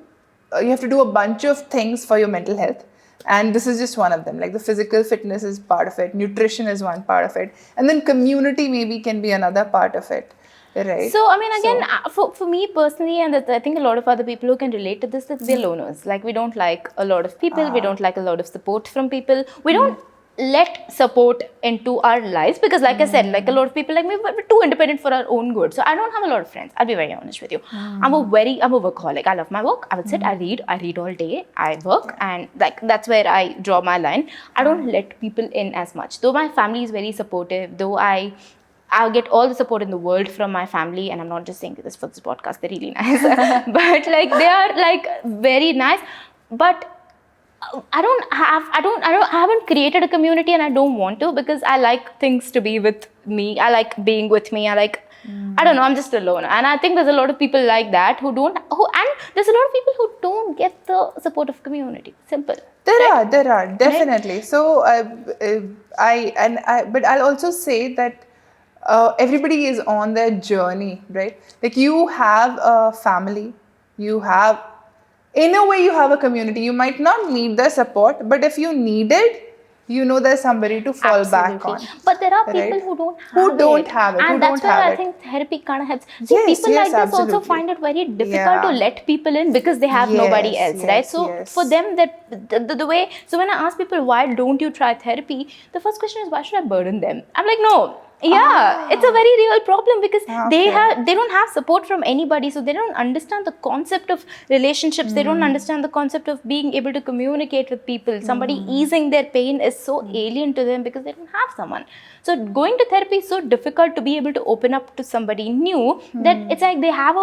a bunch of things for your mental health, and this is just one of them. Like the physical fitness is part of it, nutrition is one part of it, and then community maybe can be another part of it, right? So I mean, again, for me personally, and I think a lot of other people who can relate to this, that we're loners. Like we don't like a lot of people, we don't like a lot of support from people, we don't let support into our lives, because like I said, like a lot of people like me, we're too independent for our own good. So I don't have a lot of friends, I'll be very honest with you. I'm a workaholic. I love my work. I would sit, I read all day, I work, and like that's where I draw my line. I don't let people in as much, though my family is very supportive, though I'll get all the support in the world from my family, and I'm not just saying this for this podcast, they're really nice. But like they are like very nice, but I haven't created a community, and I don't want to, because I like things to be with me. I like being with me. I don't know, I'm just alone. And I think there's a lot of people like that and there's a lot of people who don't get the support of community. Simple. There are definitely. Right? So but I'll also say that everybody is on their journey, right? Like you have a family, in a way you have a community. You might not need the support, but if you need it, you know there's somebody to fall back on. But there are people who don't have it. And that's where I think therapy kind of helps. See, people like this also find it very difficult to let people in, because they have nobody else, right? So for them, that the way, so when I ask people, why don't you try therapy? The first question is, why should I burden them? I'm like, no. Yeah, it's a very real problem, because they don't have support from anybody, so they don't understand the concept of relationships. They don't understand the concept of being able to communicate with people. Somebody easing their pain is so alien to them, because they don't have someone. So going to therapy is so difficult to be able to open up to somebody new, that it's like they have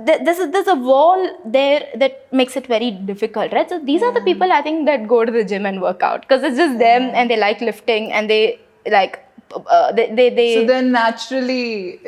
there's a wall there that makes it very difficult, right? So these are the people I think that go to the gym and work out, because it's just them, and they like lifting, and they like so they're naturally,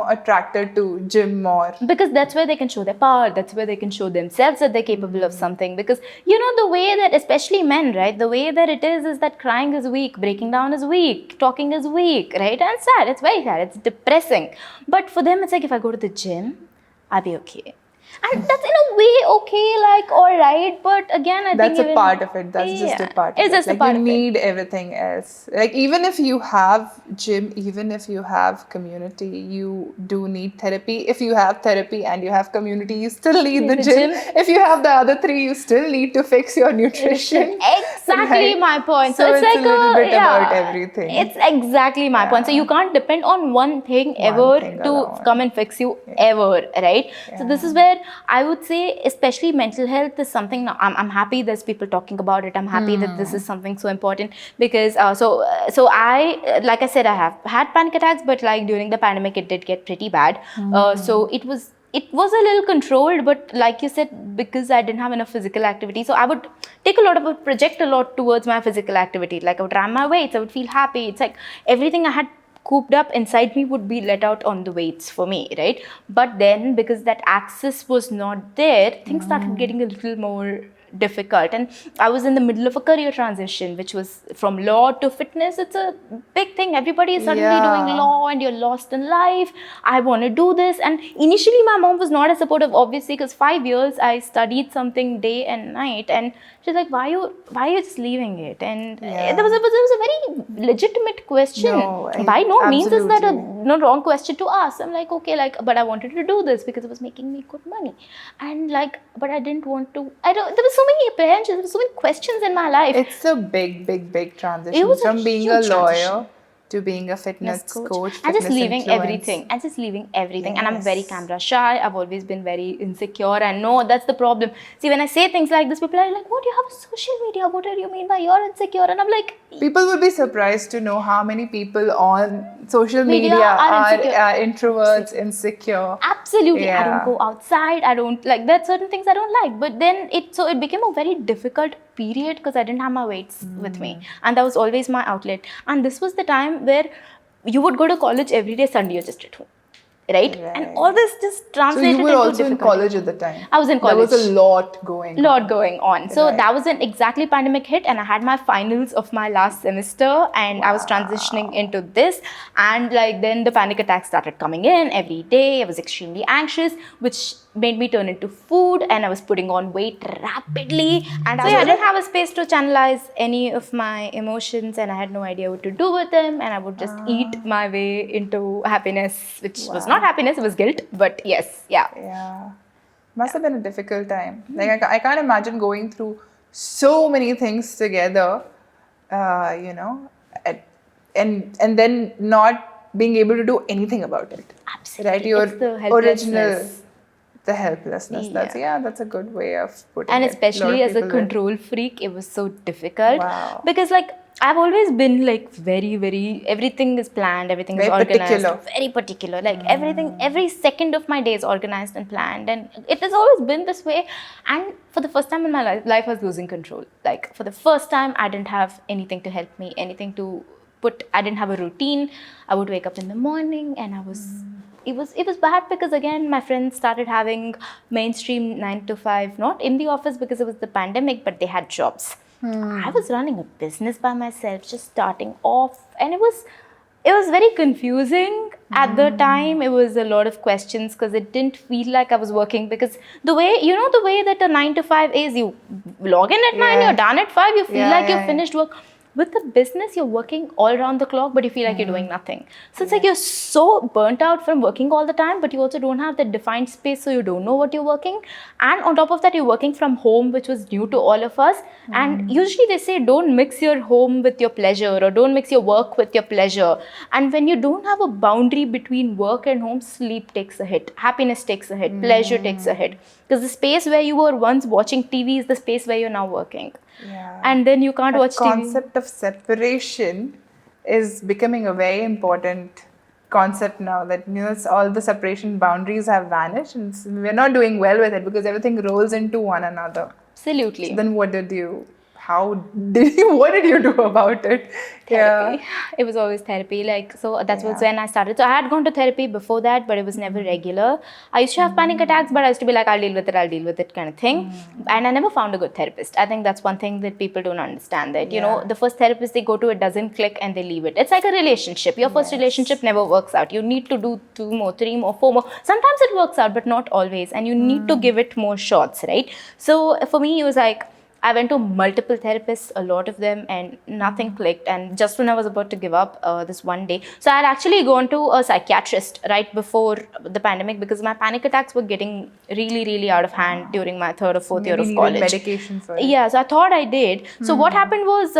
attracted to gym more, because that's where they can show their power. That's where they can show themselves that they're capable of something. Because the way that, especially men, right, the way that it is that crying is weak, breaking down is weak, talking is weak, right? And sad. It's very sad. It's depressing. But for them, it's like, if I go to the gym, I'll be okay. And that's in a way okay, like all right, but again, I That's think a even, part of it. That's just a part of it's it. just a Like part you of it. need everything else. Like even if you have gym, even if you have community, you do need therapy. If you have therapy and you have community, you still need the gym. If you have the other three, you still need to fix your nutrition. Exactly Right? my point. So it's like a little bit about yeah, everything. it's exactly my point. So you can't depend on one thing ever thing to alone. come and fix you ever, right? So this is where I would say, especially mental health is something. Now, I'm happy there's people talking about it. I'm happy that this is something so important because so I like I said, I have had panic attacks, but like during the pandemic it did get pretty bad. So it was a little controlled, but like you said, because I didn't have enough physical activity, so I would project a lot towards my physical activity. Like I would run my weights, I would feel happy. It's like everything I had cooped up inside me would be let out on the weights for me, right? But then because that access was not there, things started getting a little more difficult, and I was in the middle of a career transition, which was from law to fitness. It's a big thing. Everybody is suddenly doing law and you're lost in life. I want to do this. And initially my mom was not as supportive, obviously, because 5 years I studied something day and night, and she's like, why are you just leaving it? And there was a very legitimate question. By no means is that a wrong question to ask. I'm like, okay, like, but I wanted to do this because it was making me good money, and like, but I didn't want to. There was so many apprehensions, there were so many questions in my life. It's a big transition. It was from a being a huge lawyer transition to being a fitness coach, and just fitness leaving influence. everything. And I'm very camera shy. I've always been very insecure, and no, that's the problem. See, when I say things like this, people are like, what, you have a social media, what do you mean by you're insecure? And I'm like, people will be surprised to know how many people on social media are introverts, insecure. Absolutely. I don't go outside. I don't like, there's certain things I don't like. But then it became a very difficult period because I didn't have my weights with me, and that was always my outlet. And this was the time where you would go to college every day, Sunday you're just at home. Right? And all this just translated So you were into also in college at the time? I was in college. There was a lot going on. So that was an exactly pandemic hit, and I had my finals of my last semester, and I was transitioning into this, and like then the panic attacks started coming in every day. I was extremely anxious, which made me turn into food, and I was putting on weight rapidly, and I didn't have a space to channelize any of my emotions, and I had no idea what to do with them, and I would just eat my way into happiness, which was not happiness, it was guilt. But yes, must have been a difficult time. Like I can't imagine going through so many things together, and then not being able to do anything about it. Absolutely. Right? Your it's the helplessness. That's a good way of putting it. And especially as a control freak, it was so difficult because like I've always been like very, everything is planned, everything is organized, very particular. Like everything, every second of my day is organized and planned, and it has always been this way. And for the first time in my life, I was losing control. Like for the first time, I didn't have anything to help me, anything to I didn't have a routine. I would wake up in the morning, and it was bad because again my friends started having mainstream 9 to 5, not in the office because it was the pandemic, but they had jobs. I was running a business by myself, just starting off, and it was very confusing at the time. It was a lot of questions because it didn't feel like I was working, because the way that a 9 to 5 is, you log in at 9, you're done at 5, you feel like you've finished work. With the business, you're working all around the clock, but you feel like you're doing nothing. So it's like you're so burnt out from working all the time, but you also don't have that defined space, so you don't know what you're working. And on top of that, you're working from home, which was new to all of us. And usually they say, don't mix your home with your pleasure, or don't mix your work with your pleasure. And when you don't have a boundary between work and home, sleep takes a hit, happiness takes a hit, pleasure takes a hit. Because the space where you were once watching TV is the space where you're now working. And then you can't watch TV. The concept of separation is becoming a very important concept now, that all the separation boundaries have vanished, and we're not doing well with it because everything rolls into one another. Absolutely. So then what did you what did you do about it? Therapy. It was always therapy. Like, so that's was when I started. So I had gone to therapy before that, but it was never regular. I used to have panic attacks, but I used to be like, I'll deal with it kind of thing. And I never found a good therapist. I think that's one thing that people don't understand, that, you know, the first therapist they go to, it doesn't click and they leave it. It's like a relationship. Your first relationship never works out. You need to do 2 more, 3 more, 4 more. Sometimes it works out, but not always. And you need to give it more shots, right? So for me, it was like, I went to multiple therapists, a lot of them, and nothing clicked. And just when I was about to give up, this one day, so I had actually gone to a psychiatrist right before the pandemic because my panic attacks were getting really, really out of hand during my 3rd or 4th year of college. Medication for it. Yeah, so I thought I did. So what happened was,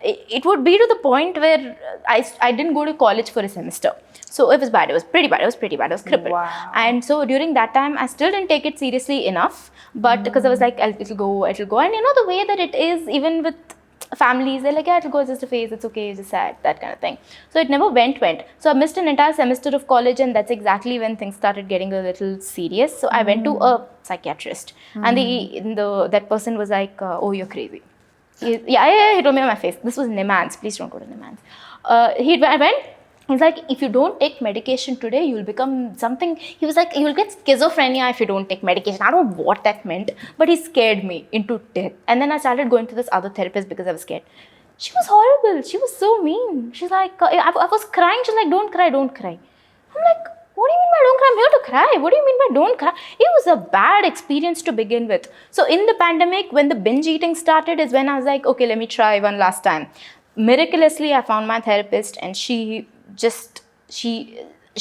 it would be to the point where I didn't go to college for a semester. So it was bad. It was pretty bad. I was crippled. Wow. And so during that time, I still didn't take it seriously enough. But because I was like, it'll go. And you know, the way that it is, even with families, they're like, yeah, it'll go, it's just a phase, it's okay, it's just sad, that kind of thing. So it never went. So I missed an entire semester of college, and that's exactly when things started getting a little serious. So I went to a psychiatrist, and that person was like, oh, you're crazy. He told me on my face. This was Nimans. Please don't go to Nimans. I went. He's like, if you don't take medication today, you'll become something. He was like, you'll get schizophrenia if you don't take medication. I don't know what that meant, but he scared me into death. And then I started going to this other therapist because I was scared. She was horrible. She was so mean. She's like, I was crying. She's like, don't cry, don't cry. I'm like, what do you mean by don't cry? I'm here to cry. What do you mean by don't cry? It was a bad experience to begin with. So in the pandemic, when the binge eating started, is when I was like, okay, let me try one last time. Miraculously, I found my therapist, and she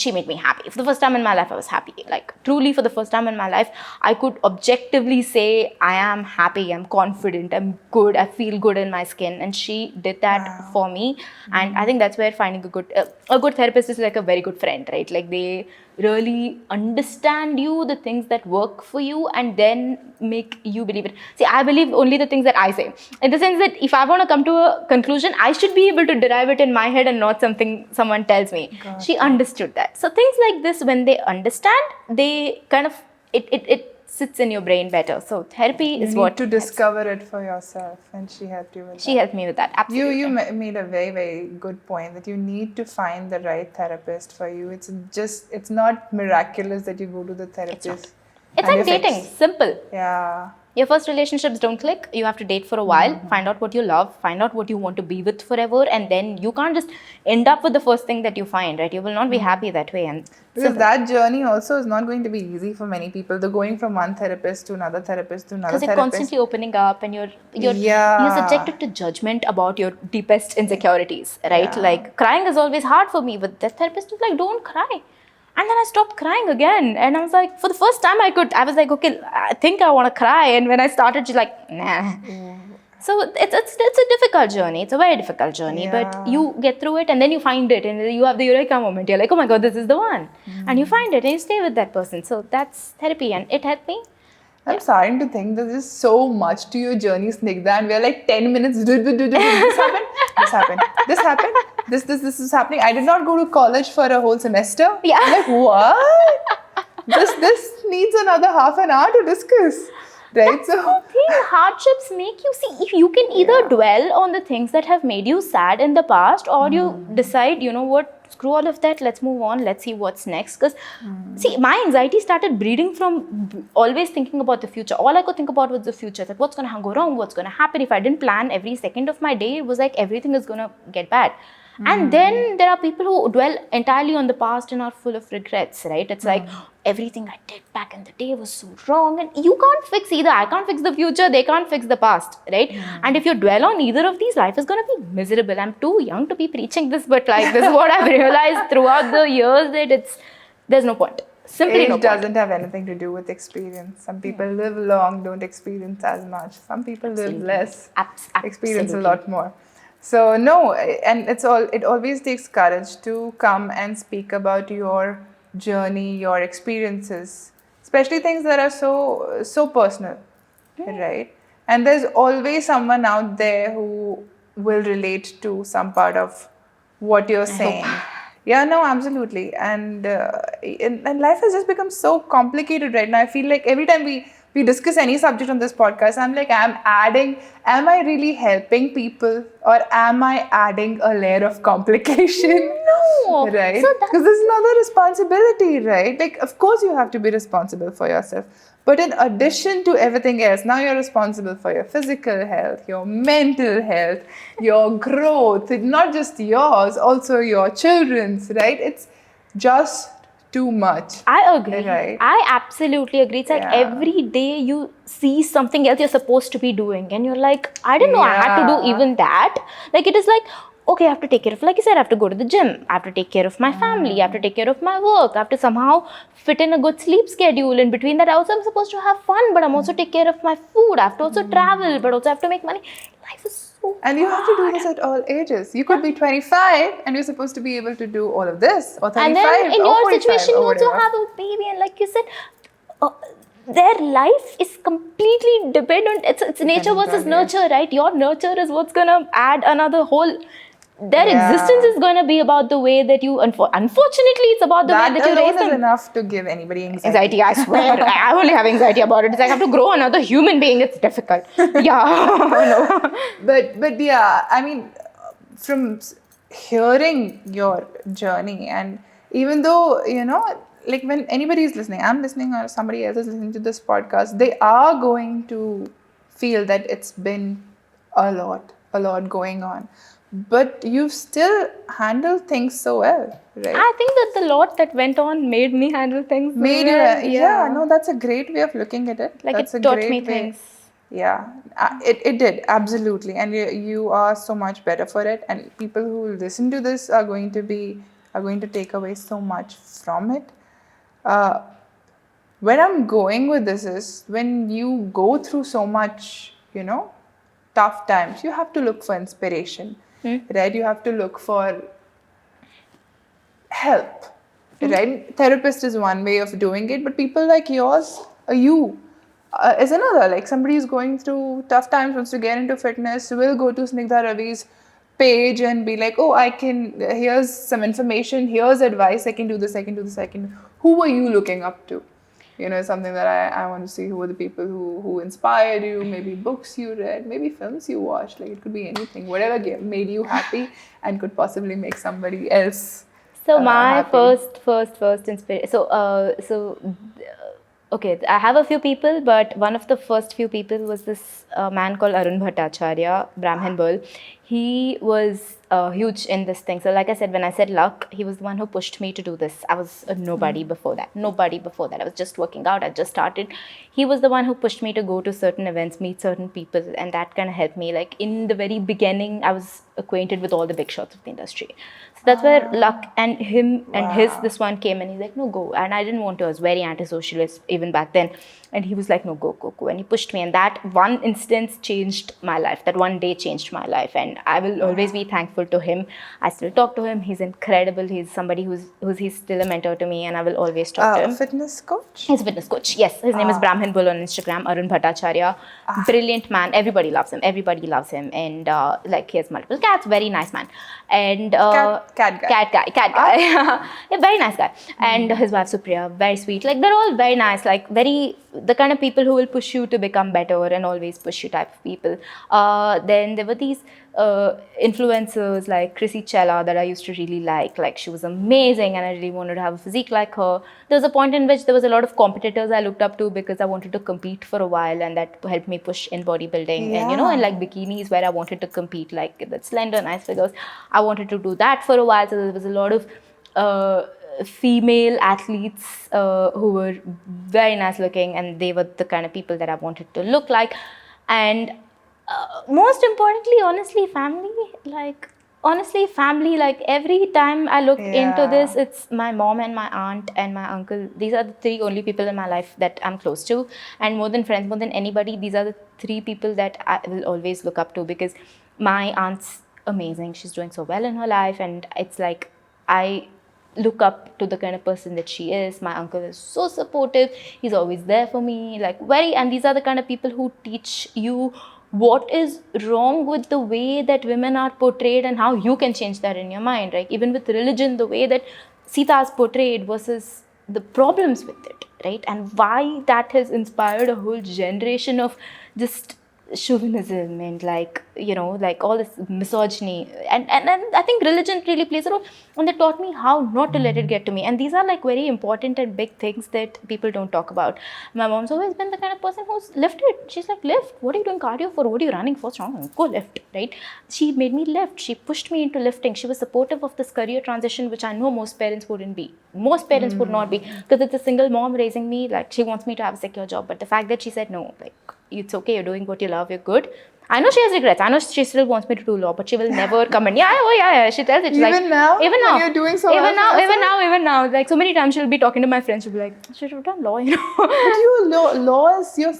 made me happy. For the first time in my life, I was happy. Like, truly, for the first time in my life, I could objectively say, I am happy, I'm confident, I'm good, I feel good in my skin. And she did that for me. And I think that's where finding a good therapist is like a very good friend, right? Like, they really understand you, the things that work for you, and then make you believe it. See, I believe only the things that I say. In the sense that if I want to come to a conclusion, I should be able to derive it in my head and not something someone tells me. She understood that. So things like this, when they understand, they kind of, it sits in your brain better. So therapy is what... You need to discover it for yourself, and she helped you with that. She helped me with that, absolutely. You made a very, very good point that you need to find the right therapist for you. It's not miraculous that you go to the therapist. It's like dating, simple. Yeah. Your first relationships don't click. You have to date for a while, find out what you love, find out what you want to be with forever, and then you can't just end up with the first thing that you find, right? You will not be happy that way. And because that journey also is not going to be easy for many people. They're going from one therapist to another therapist to another therapist. Because you're constantly opening up, and you're subjected to judgment about your deepest insecurities, right? Yeah. Like, crying is always hard for me, but the therapist was like, don't cry. And then I stopped crying again. And I was like, for the first time I was like, okay, I think I want to cry. And when I started, she's like, nah. So it's a difficult journey. It's a very difficult journey. But you get through it, and then you find it. And you have the eureka moment. You're like, oh my God, this is the one. And you find it, and you stay with that person. So that's therapy, and it helped me. I'm starting to think that there's so much to your journey, Snigdha, and we're like 10 minutes. This happened. This is happening. I did not go to college for a whole semester. Yeah. I'm like, what? This needs another half an hour to discuss. Right? That's the thing. Hardships make you see. If you can either dwell on the things that have made you sad in the past, or you decide, you know what, screw all of that, let's move on, let's see what's next. Because see, my anxiety started breeding from always thinking about the future. All I could think about was the future, that what's going to go wrong, what's going to happen. If I didn't plan every second of my day, it was like everything is going to get bad. And then there are people who dwell entirely on the past and are full of regrets, right? It's like, everything I did back in the day was so wrong, and you can't fix either. I can't fix the future, they can't fix the past, right? And if you dwell on either of these, life is going to be miserable. I'm too young to be preaching this, but like, this is what I've realized throughout the years, that there's no point. Simply no point. Age doesn't have anything to do with experience. Some people live long, don't experience as much. Some people live less, experience a lot more. So no, and it always takes courage to come and speak about your journey, your experiences, especially things that are so personal, right? And there's always someone out there who will relate to some part of what you're saying. Yeah, no, absolutely. And life has just become so complicated right now. I feel like every time we we discuss any subject on this podcast, I'm like, am I really helping people, or am I adding a layer of complication? No. Right? So that's Because this is another responsibility, right? Like, of course, you have to be responsible for yourself. But in addition to everything else, now you're responsible for your physical health, your mental health, your growth, not just yours, also your children's, right? It's just too much. I agree. Right. I absolutely agree. It's like Yeah. every day you see something else you're supposed to be doing, and you're like, I didn't know I had to do Yeah. even that. Like, it is like, okay, I have to take care of, like you said, I have to go to the gym, I have to take care of my family, I have to take care of my work, I have to somehow fit in a good sleep schedule. In between that, also I'm supposed to have fun, but I'm also take care of my food. I have to also travel, but also have to make money. Life is so And you have to do this at all ages. You could be 25 and you're supposed to be able to do all of this, or 35 and then in or your 45 situation, you or also whatever. have a baby, and like you said, their life is completely dependent. It's nature Dependent versus on you. nurture, right? Your nurture is what's gonna add another whole. Their Yeah. existence is gonna be about the way that you. Unfortunately, it's about the way That that you raise alone is them. enough to give anybody anxiety. Anxiety, I swear. I only have anxiety about it. It's like I have to grow another human being. It's difficult. Yeah. No. But yeah, I mean, from hearing your journey, and even though, like when anybody is listening, I'm listening or somebody else is listening to this podcast, they are going to feel that it's been a lot going on. But you've still handled things so well, right? I think that the lot that went on made me handle things. Made you, well. yeah, no, that's a great way of looking at it. Like That's it a taught great me way. things. Yeah, it did, absolutely. And you are so much better for it. And people who listen to this are going to take away so much from it. Where I'm going with this is, when you go through so much, tough times, you have to look for inspiration, right? You have to look for help, right? Therapist is one way of doing it, but people like yours, is another. Like, somebody who's going through tough times, wants to get into fitness, will go to Snigdha Ravi's page and be like, oh, here's some information, here's advice, I can do this, I can do this, I can. Who were you looking up to? Something that I want to see. Who were the people who inspired you? Maybe books you read, maybe films you watched. Like, it could be anything, whatever made you happy and could possibly make somebody else So my happy. first inspiration. Okay, I have a few people, but one of the first few people was this man called Arun Bhattacharya, Brahmin Bull. He was huge in this thing. So like I said, when I said luck, he was the one who pushed me to do this. I was a nobody before that. I was just working out. I just started. He was the one who pushed me to go to certain events, meet certain people, and that kind of helped me. Like, in the very beginning, I was acquainted with all the big shots of the industry. So that's where luck and him and this one came, and he's like, no, go. And I didn't want to. I was very anti-socialist even back then. And he was like, no, go. And he pushed me. And that one instance changed my life. That one day changed my life. And I will always be thankful to him. I still talk to him. He's incredible. He's somebody he's still a mentor to me, and I will always talk to him. Fitness coach? He's a fitness coach. Yes, his name is Brahmin Bull on Instagram. Arun Bhattacharya, brilliant man. Everybody loves him. And like, he has multiple cats. Very nice man. And Cat guy. Cat guy. Yeah, very nice guy. And his wife Supriya, very sweet. Like, they're all very nice. Like, the kind of people who will push you to become better and always push you type of people. Then there were these influencers like Chrissy Chella that I used to really like. Like, she was amazing, and I really wanted to have a physique like her. There was a point in which there was a lot of competitors I looked up to because I wanted to compete for a while, and that helped me push in bodybuilding and like bikinis, where I wanted to compete, like that slender, nice figures. I wanted to do that for a while, so there was a lot of female athletes who were very nice looking, and they were the kind of people that I wanted to look like. And most importantly, honestly, family. Like, every time I look into this, it's my mom and my aunt and my uncle. These are the three only people in my life that I'm close to. And more than friends, more than anybody, these are the three people that I will always look up to, because my aunt's amazing. She's doing so well in her life, and it's like, I look up to the kind of person that she is. My uncle is so supportive. He's always there for me. And these are the kind of people who teach you what is wrong with the way that women are portrayed and how you can change that in your mind, right? Even with religion, the way that Sita is portrayed versus the problems with it, right? And why that has inspired a whole generation of just chauvinism and like, you know, like all this misogyny. And I think religion really plays a role. And they taught me how not to let it get to me. And these are like very important and big things that people don't talk about. My mom's always been the kind of person who's lifted. She's like, lift. What are you doing cardio for? What are you running for? Strong. Go lift, right? She made me lift. She pushed me into lifting. She was supportive of this career transition, which I know most parents wouldn't be. Most parents would not be, because it's a single mom raising me. Like, she wants me to have a secure job. But the fact that she said, no, like, it's okay, you're doing what you love, you're good. I know she has regrets. I know she still wants me to do law, but she will never come in. Yeah. She tells it. Even now, you're doing so even well. even now. Like, so many times she'll be talking to my friends. She'll be like, she should have done law, you know. But laws, your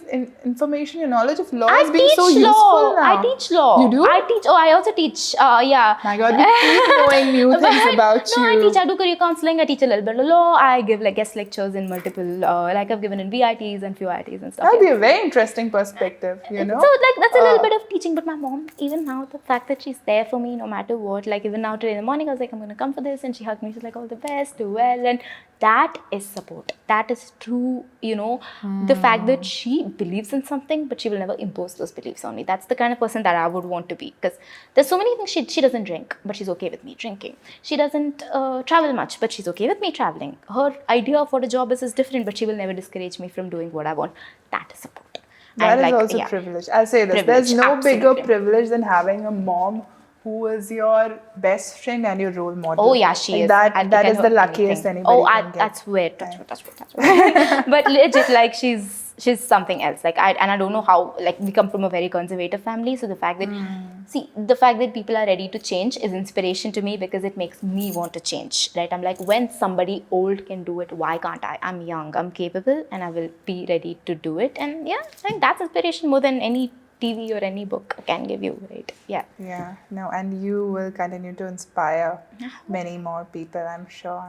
information, your knowledge of law has been so useful now. I teach law. You do? I also teach. Yeah. My God, we keep knowing new things about you. No, I do career counseling. I teach a little bit of law. I give like guest lectures in multiple, like I've given in VITs and few ITs and stuff. That'd be a very interesting perspective, you know. So like that's a little bit of teaching. But my mom, even now, the fact that she's there for me no matter what, like even now today in the morning, I was like, I'm gonna come for this, and she hugged me. She's like, all the best, do well, and that is support. That is true, you know. The fact that she believes in something, but she will never impose those beliefs on me. That's the kind of person that I would want to be, because there's so many things. She doesn't drink, but she's okay with me drinking. She doesn't travel much, but she's okay with me traveling. Her idea of what a job is different, but she will never discourage me from doing what I want. That is support. That is also privilege. I'll say this. There's no bigger privilege than having a mom who is your best friend and your role model. Oh yeah, she is. That is the luckiest anybody can get. That's weird. That's weird. But legit, like she's something else. Like I don't know how. Like we come from a very conservative family, so the fact that people are ready to change is inspiration to me, because it makes me want to change. Right? I'm like, when somebody old can do it, why can't I? I'm young, I'm capable, and I will be ready to do it. And yeah, I think that's inspiration more than any TV or any book can give you, right? Yeah. Yeah. No, and you will continue to inspire many more people, I'm sure.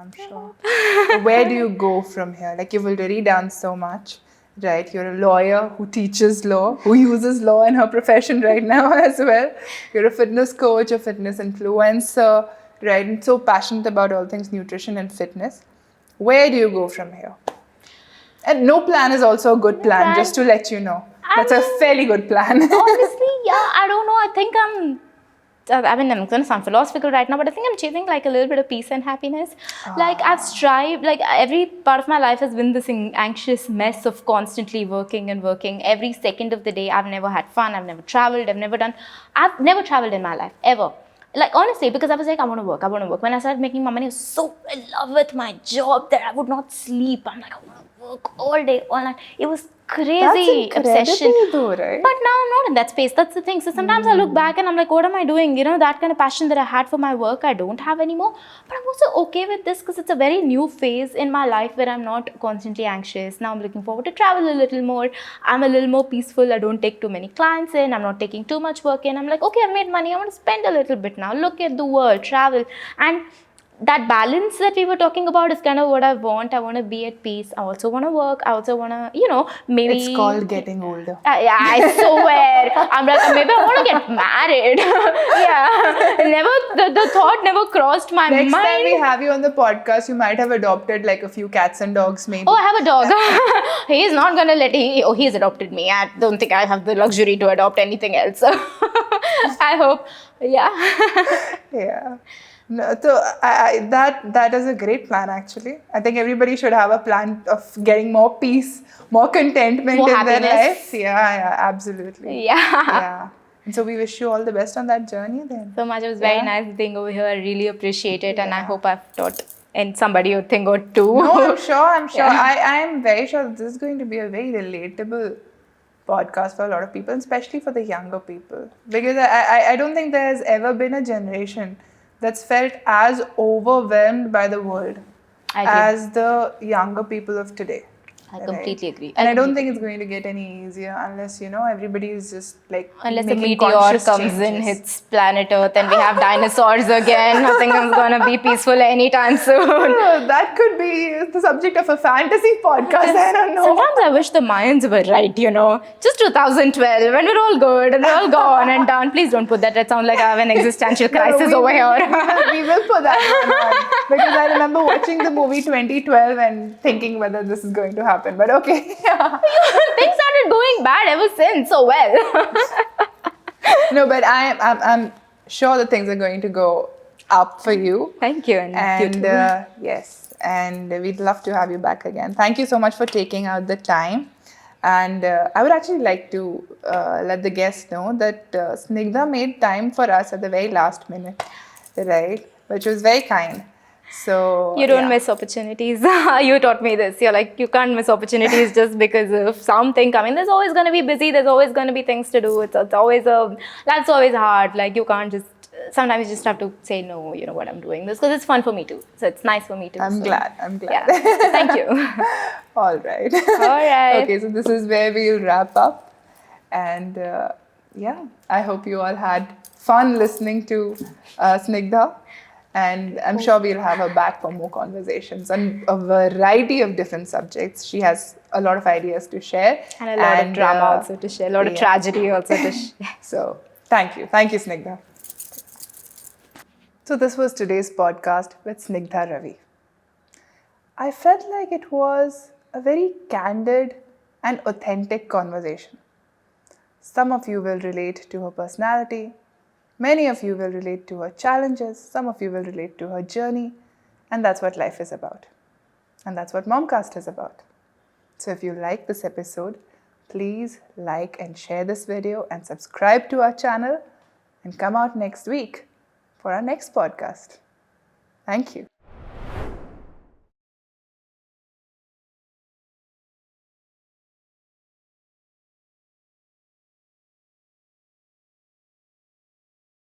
Where do you go from here? Like, you've already done so much, right? You're a lawyer who teaches law, who uses law in her profession right now as well. You're a fitness coach, a fitness influencer, right? And so passionate about all things nutrition and fitness. Where do you go from here? And no plan is also a good plan, just to let you know. That's a fairly good plan. Honestly, yeah, I don't know. I think I'm going to sound philosophical right now, but I think I'm chasing like a little bit of peace and happiness. Like I've strived, like every part of my life has been this anxious mess of constantly working and working. Every second of the day, I've never had fun. I've never traveled. I've never traveled in my life, ever. Like honestly, because I was like, I want to work. When I started making my money, I was so in love with my job that I would not sleep. I'm like, I want to work all day, all night. It was crazy obsession. Though, right? But now I'm not in that space. That's the thing. So sometimes I look back and I'm like, what am I doing? You know, that kind of passion that I had for my work, I don't have anymore. But I'm also okay with this, because it's a very new phase in my life where I'm not constantly anxious. Now I'm looking forward to travel a little more. I'm a little more peaceful. I don't take too many clients in. I'm not taking too much work in. I'm like, okay, I've made money. I want to spend a little bit now. Look at the world, travel. And that balance that we were talking about is kind of what I want. I want to be at peace. I also want to work. I also want to, you know, maybe... It's called getting older. Yeah, I swear. I'm like, maybe I want to get married. Yeah. The thought never crossed my mind. Next time we have you on the podcast, you might have adopted like a few cats and dogs maybe. Oh, I have a dog. He is not going to let... he's adopted me. I don't think I have the luxury to adopt anything else. I hope. Yeah. Yeah. No, so that is a great plan actually. I think everybody should have a plan of getting more peace, more contentment in their life. Yeah, absolutely. Yeah. And so we wish you all the best on that journey then. So much. It was very nice being over here. I really appreciate it, and I hope I've taught somebody a thing or two. No, I'm sure. Yeah. I am very sure that this is going to be a very relatable podcast for a lot of people, especially for the younger people. Because I don't think there's ever been a generation that's felt as overwhelmed by the world as the younger people of today. I completely agree. And I don't think it's going to get any easier unless, you know, everybody is just like unless a meteor comes in, hits planet Earth, and we have dinosaurs again. Nothing is going to be peaceful anytime soon. That could be the subject of a fantasy podcast. I don't know. Sometimes I wish the Mayans were right, you know. Just 2012, when we're all good and we're all gone and done. Please don't put that. It sounds like I have an existential crisis over here. We will put that one on. Because I remember watching the movie 2012 and thinking whether this is going to happen. But okay. Things started going bad ever since. So well. No, but I'm sure that things are going to go up for you. Thank you, and you too. Yes, and we'd love to have you back again. Thank you so much for taking out the time. And I would actually like to let the guests know that Snigdha made time for us at the very last minute, right? Which was very kind. So You don't miss opportunities. You taught me this. You're like, you can't miss opportunities just because of something coming. There's always going to be busy. There's always going to be things to do. It's always that's always hard. Like, you can't just, sometimes you just have to say, no, you know what, I'm doing this because it's fun for me too. So it's nice for me too. I'm glad. Yeah. Thank you. All right. All right. Okay, so this is where we'll wrap up. And yeah, I hope you all had fun listening to Snigdha. And I'm sure we'll have her back for more conversations on a variety of different subjects. She has a lot of ideas to share. And a lot of drama also to share. A lot of tragedy also to share. So thank you. Thank you, Snigdha. So this was today's podcast with Snigdha Ravi. I felt like it was a very candid and authentic conversation. Some of you will relate to her personality. Many of you will relate to her challenges. Some of you will relate to her journey. And that's what life is about. And that's what Momcast is about. So if you like this episode, please like and share this video and subscribe to our channel and come out next week for our next podcast. Thank you.